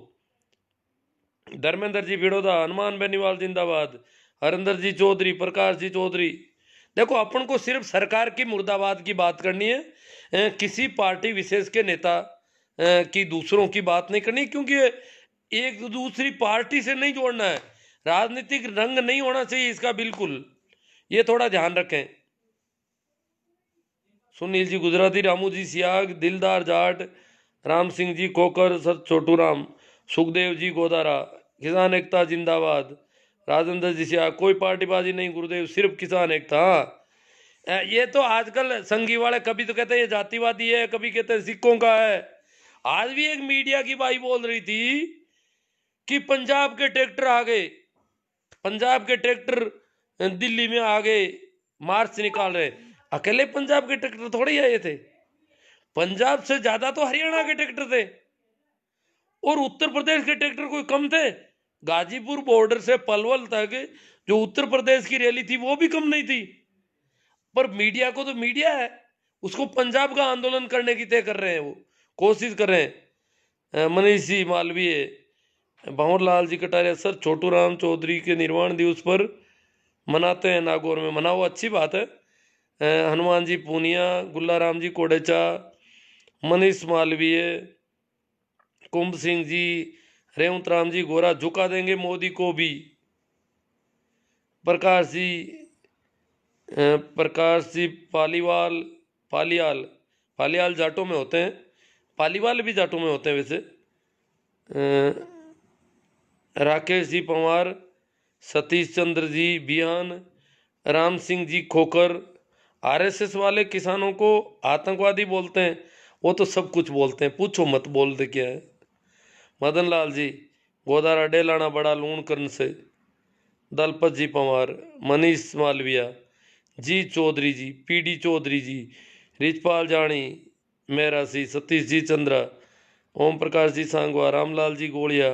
धर्मेंद्र जी बिड़ोदा, हनुमान बेनीवाल जिंदाबाद, हरिंदर जी चौधरी, प्रकाश जी चौधरी, देखो अपन को सिर्फ सरकार की मुर्दाबाद की बात करनी है, किसी पार्टी विशेष के नेता की दूसरों की बात नहीं करनी, क्योंकि एक दूसरी पार्टी से नहीं जोड़ना है, राजनीतिक रंग नहीं होना चाहिए इसका, बिल्कुल ये थोड़ा ध्यान रखें। सुनील जी गुजराती, रामू जी सियाग, दिलदार जाट, राम सिंह जी खोकर, सर छोटू राम, सुखदेव जी गोदारा, किसान एकता जिंदाबाद, राजेंद्र जी सियाग, कोई पार्टीबाजी नहीं गुरुदेव, सिर्फ किसान एकता। हाँ, ये तो आजकल संघी वाले कभी तो कहते हैं ये जातिवादी है, कभी कहते हैं सिखों का है। आज भी एक मीडिया की बाई बोल रही थी कि पंजाब के ट्रैक्टर आ गए, पंजाब के ट्रैक्टर दिल्ली में आ गए, मार्च निकाल रहे। अकेले पंजाब के ट्रैक्टर थोड़े ही आए थे, पंजाब से ज्यादा तो हरियाणा के ट्रैक्टर थे, और उत्तर प्रदेश के ट्रैक्टर कोई कम थे। गाजीपुर बॉर्डर से पलवल तक जो उत्तर प्रदेश की रैली थी वो भी कम नहीं थी। पर मीडिया को तो मीडिया है, उसको पंजाब का आंदोलन करने की तय कर रहे हैं, वो कोशिश कर रहे हैं। मनीष जी मालवीय, भंवर लाल जी कटारिया, सर छोटू राम चौधरी के निर्वाण दिवस पर मनाते हैं, नागौर में मनाओ, अच्छी बात है। हनुमान जी पूनिया, गुल्लाराम जी कोडेचा, मनीष मालवीय, कुंभ सिंह जी, रेवंत राम जी गोरा, झुका देंगे मोदी को भी। प्रकाश जी पालीवाल, पालियाल जाटों में होते हैं, पालीवाल भी जाटों में होते हैं वैसे। राकेश जी पंवार, सतीश चंद्र जी बियान, राम सिंह जी खोकर। आरएसएस वाले किसानों को आतंकवादी बोलते हैं, वो तो सब कुछ बोलते हैं, पूछो मत बोलते क्या है। मदन लाल जी गोदारा, डेलाना बड़ा लूण कर्ण से, दलपत जी पंवार, मनीष मालविया, जी चौधरी जी, पीडी चौधरी जी, रिचपाल जानी मेहरा सी, सतीश जी चंद्रा, ओम प्रकाश जी सांगवा, रामलाल जी गोलिया,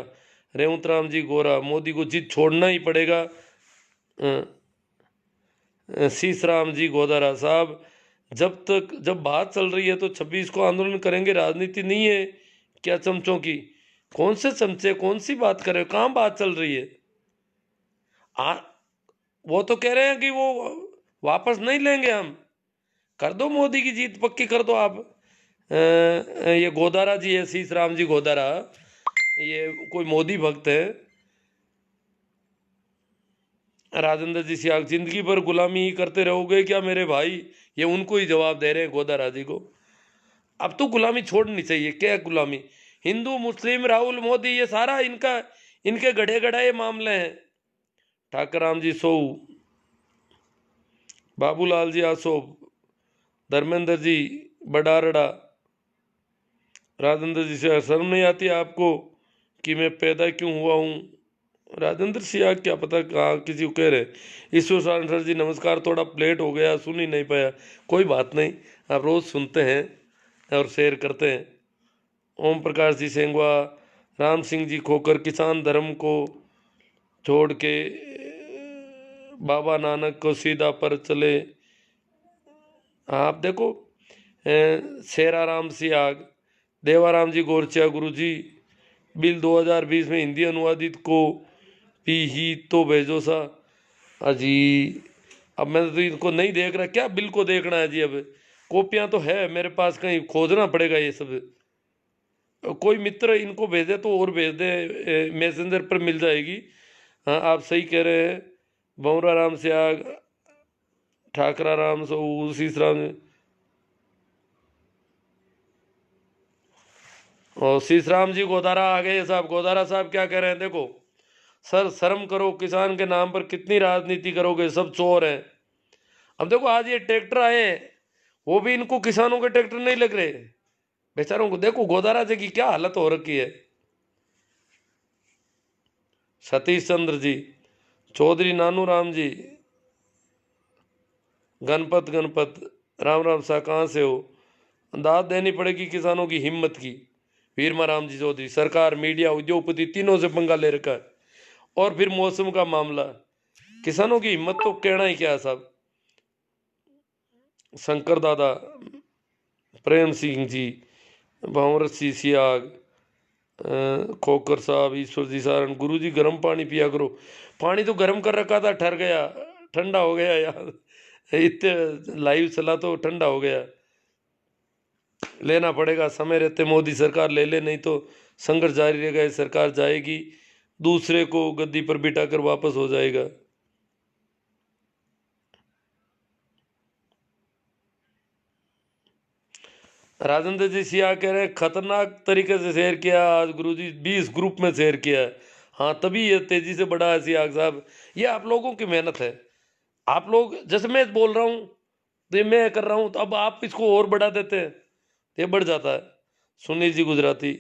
रेवंत राम जी गोरा, मोदी को जीत छोड़ना ही पड़ेगा। शीश राम जी गोदारा साहब, जब बात चल रही है तो 26 को आंदोलन करेंगे, राजनीति नहीं है क्या चमचों की? कौन से चमचे, कौन सी बात कर रहे हो, कहाँ बात चल रही है? वो तो कह रहे हैं कि वो वापस नहीं लेंगे, हम कर दो, मोदी की जीत पक्की कर दो आप। ये गोदारा जी है, शीश राम जी गोदारा, ये कोई मोदी भक्त है। राजेंद्र जी सियाग, जिंदगी भर गुलामी ही करते रहोगे क्या मेरे भाई? ये उनको ही जवाब दे रहे हैं गोदारा जी को। अब तो गुलामी छोड़नी चाहिए, क्या गुलामी? हिंदू मुस्लिम राहुल मोदी ये सारा इनके गढ़े गढ़ाए मामले हैं। ठाकर राम जी सोऊ, बाबूलाल जी आसोब, धर्मेंद्र जी बडारड़ा, राजेंद्र जी से शर्म नहीं आती आपको कि मैं पैदा क्यों हुआ हूँ? राजेंद्र सिंह क्या पता कहाँ किसी को कह रहे। ईश्वर सारण सर जी नमस्कार, थोड़ा प्लेट हो गया, सुन ही नहीं पाया, कोई बात नहीं, आप रोज़ सुनते हैं और शेयर करते हैं। ओम प्रकाश जी सेंगवा, राम सिंह जी खोकर, किसान धर्म को छोड़ के बाबा नानक को सीधा पर चले। आप देखो, शेरा राम सियाग, देवाराम जी गोरचिया, गुरु जी बिल 2020 में हिंदी अनुवादित को भी ही तो भेजो सा। अजी अब मैं तो इनको नहीं देख रहा, क्या बिल को देखना है जी? अब कॉपियाँ तो है मेरे पास, कहीं खोजना पड़ेगा ये सब। कोई मित्र इनको भेजे तो और भेज दे, मैसेंजर पर मिल जाएगी। हाँ आप सही कह रहे हैं। बंवरा राम सियाग, ठाकरा राम शीश राम और शीश राम जी गोदारा आ गए साहब। गोदारा साहब क्या कह रहे हैं? देखो सर, शर्म करो, किसान के नाम पर कितनी राजनीति करोगे, सब चोर हैं। अब देखो आज ये ट्रैक्टर आए हैं, वो भी इनको किसानों के ट्रैक्टर नहीं लग रहे बेचारों को। देखो गोदारा जी की क्या हालत हो रखी है। सतीश चंद्र जी, चौधरी नानू राम जी, गणपत राम राम सा, कहाँ से हो? दाद देनी पड़ेगी किसानों की हिम्मत की। वीरमा राम जी चौधरी, सरकार मीडिया उद्योगपति तीनों से पंगा ले रखा है। और फिर मौसम का मामला, किसानों की हिम्मत तो कहना ही क्या है साहब। शंकर दादा, प्रेम सिंह जी, भंवर सिंह सियाग, खोकर साहब, ईश्वर जी सारण, गुरु जी गर्म पानी पिया करो। पानी तो गर्म कर रखा था, ठर गया, ठंडा हो गया यार। इतने लाइव चला तो ठंडा हो गया। लेना पड़ेगा, समय रहते मोदी सरकार ले ले, नहीं तो संघर्ष जारी रहेगा। ये सरकार जाएगी, दूसरे को गद्दी पर बिठाकर वापस हो जाएगा। राजेंद्र जी सिया कह रहे हैं खतरनाक तरीके से शेयर किया आज गुरुजी, 20 ग्रुप में शेयर किया है। हाँ, तभी ये तेजी से बढ़ा है सियाग साहब। ये आप लोगों की मेहनत है। आप लोग, जैसे मैं बोल रहा हूँ तो ये मैं कर रहा हूँ, तो अब आप इसको और बढ़ा देते हैं, ये बढ़ जाता है। सुनील जी गुजराती,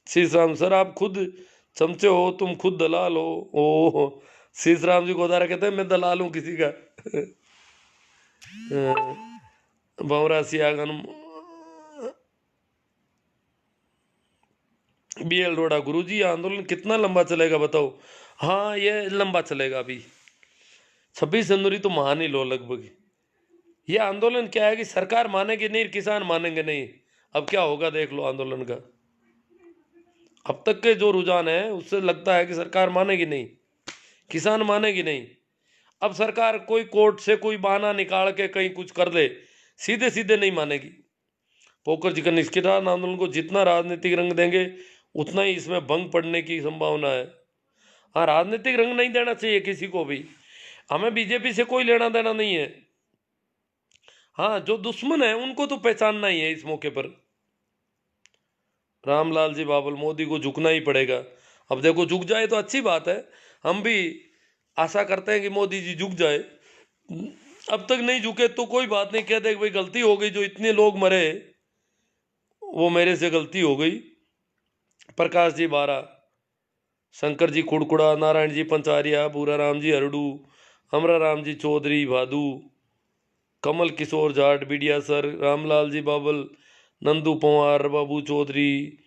शीश राम सर आप खुद चमचे हो, तुम खुद दलाल हो। ओ, शीश राम जी गोदारा कहते हैं मैं दलाल हूँ किसी का। भंवरा सियागन BL रोड़ा, गुरुजी ये आंदोलन कितना लंबा चलेगा बताओ। हाँ, ये लंबा चलेगा। अभी 26 जनवरी तो मान ही लो लगभग। ये आंदोलन क्या है कि सरकार मानेगी नहीं, किसान मानेंगे नहीं। अब क्या होगा देख लो आंदोलन का। अब तक के जो रुझान है उससे लगता है कि सरकार मानेगी नहीं, किसान मानेगी नहीं। अब सरकार कोई कोर्ट से कोई बहाना निकाल के कहीं कुछ कर दे, सीधे सीधे नहीं मानेगी। पोकर चिकन इसके किसान आंदोलन को जितना राजनीतिक रंग देंगे उतना ही इसमें भंग पड़ने की संभावना है। हाँ, राजनीतिक रंग नहीं देना चाहिए किसी को भी। हमें बीजेपी से कोई लेना देना नहीं है। हाँ, जो दुश्मन है उनको तो पहचानना ही है इस मौके पर। रामलाल जी बाबल, मोदी को झुकना ही पड़ेगा। अब देखो झुक जाए तो अच्छी बात है, हम भी आशा करते हैं कि मोदी जी झुक जाए। अब तक नहीं झुके तो कोई बात नहीं, कहते कि भाई गलती हो गई, जो इतने लोग मरे वो मेरे से गलती हो गई। प्रकाश जी बारा, शंकर जी कुड़कुड़ा, नारायण जी पंचारिया, बूरा राम जी हरडू, अमरा राम जी चौधरी भादू, कमल किशोर जाट बिडिया सर, रामलाल जी बाबल, नंदू पंवार, बाबू चौधरी,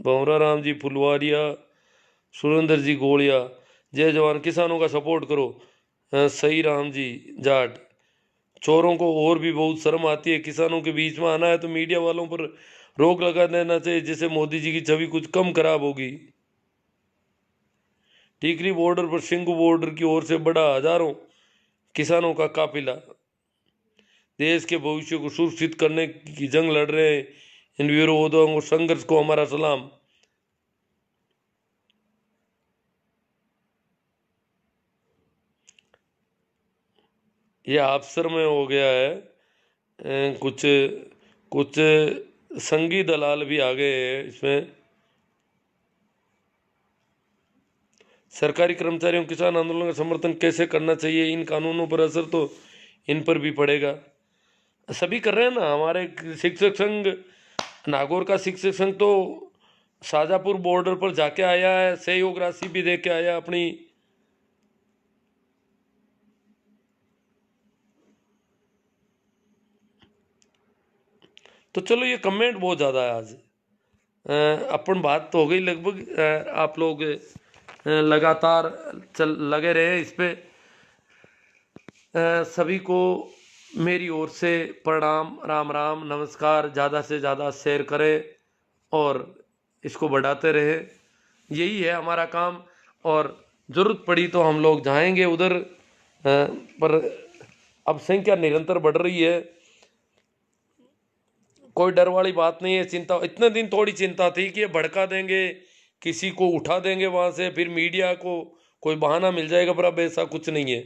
भंवरा राम जी फुलवारिया, सुरेंद्र जी गोलिया, जय जवान, किसानों का सपोर्ट करो। सही राम जी जाट, चोरों को और भी बहुत शर्म आती है, किसानों के बीच में आना है तो मीडिया वालों पर रोक लगा देना चाहिए, जिससे मोदी जी की छवि कुछ कम खराब होगी। टीकरी बॉर्डर पर सिंगू बॉर्डर की ओर से बड़ा हजारों किसानों का काफिला, देश के भविष्य को सुरक्षित करने की जंग लड़ रहे हैं इन विरोधों को, संघर्ष को हमारा सलाम। ये अफसर में हो गया है। कुछ कुछ संघी दलाल भी आ गए हैं इसमें। सरकारी कर्मचारियों किसान आंदोलन का समर्थन कैसे करना चाहिए, इन कानूनों पर असर तो इन पर भी पड़ेगा। सभी कर रहे हैं ना। हमारे शिक्षक संघ, नागौर का शिक्षक संघ तो शाजापुर बॉर्डर पर जाके आया है, सहयोग राशि भी दे के आया अपनी। तो चलो, ये कमेंट बहुत ज़्यादा है आज। अपन बात तो हो गई लगभग। आप लोग लगातार लगे रहे इस पे। सभी को मेरी ओर से प्रणाम, राम राम, नमस्कार। ज़्यादा से ज़्यादा शेयर करें और इसको बढ़ाते रहे, यही है हमारा काम। और ज़रूरत पड़ी तो हम लोग जाएंगे उधर, पर अब संख्या निरंतर बढ़ रही है, कोई डर वाली बात नहीं है। चिंता, इतने दिन थोड़ी चिंता थी कि ये भड़का देंगे, किसी को उठा देंगे वहाँ से, फिर मीडिया को कोई बहाना मिल जाएगा, पर अब ऐसा कुछ नहीं है।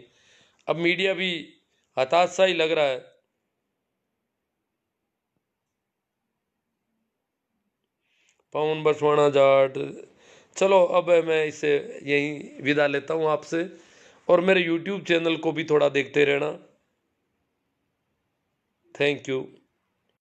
अब मीडिया भी हताश सा ही लग रहा है। पवन बसवाना जाट, चलो अब मैं इससे यहीं विदा लेता हूँ आपसे, और मेरे YouTube चैनल को भी थोड़ा देखते रहना। Thank you.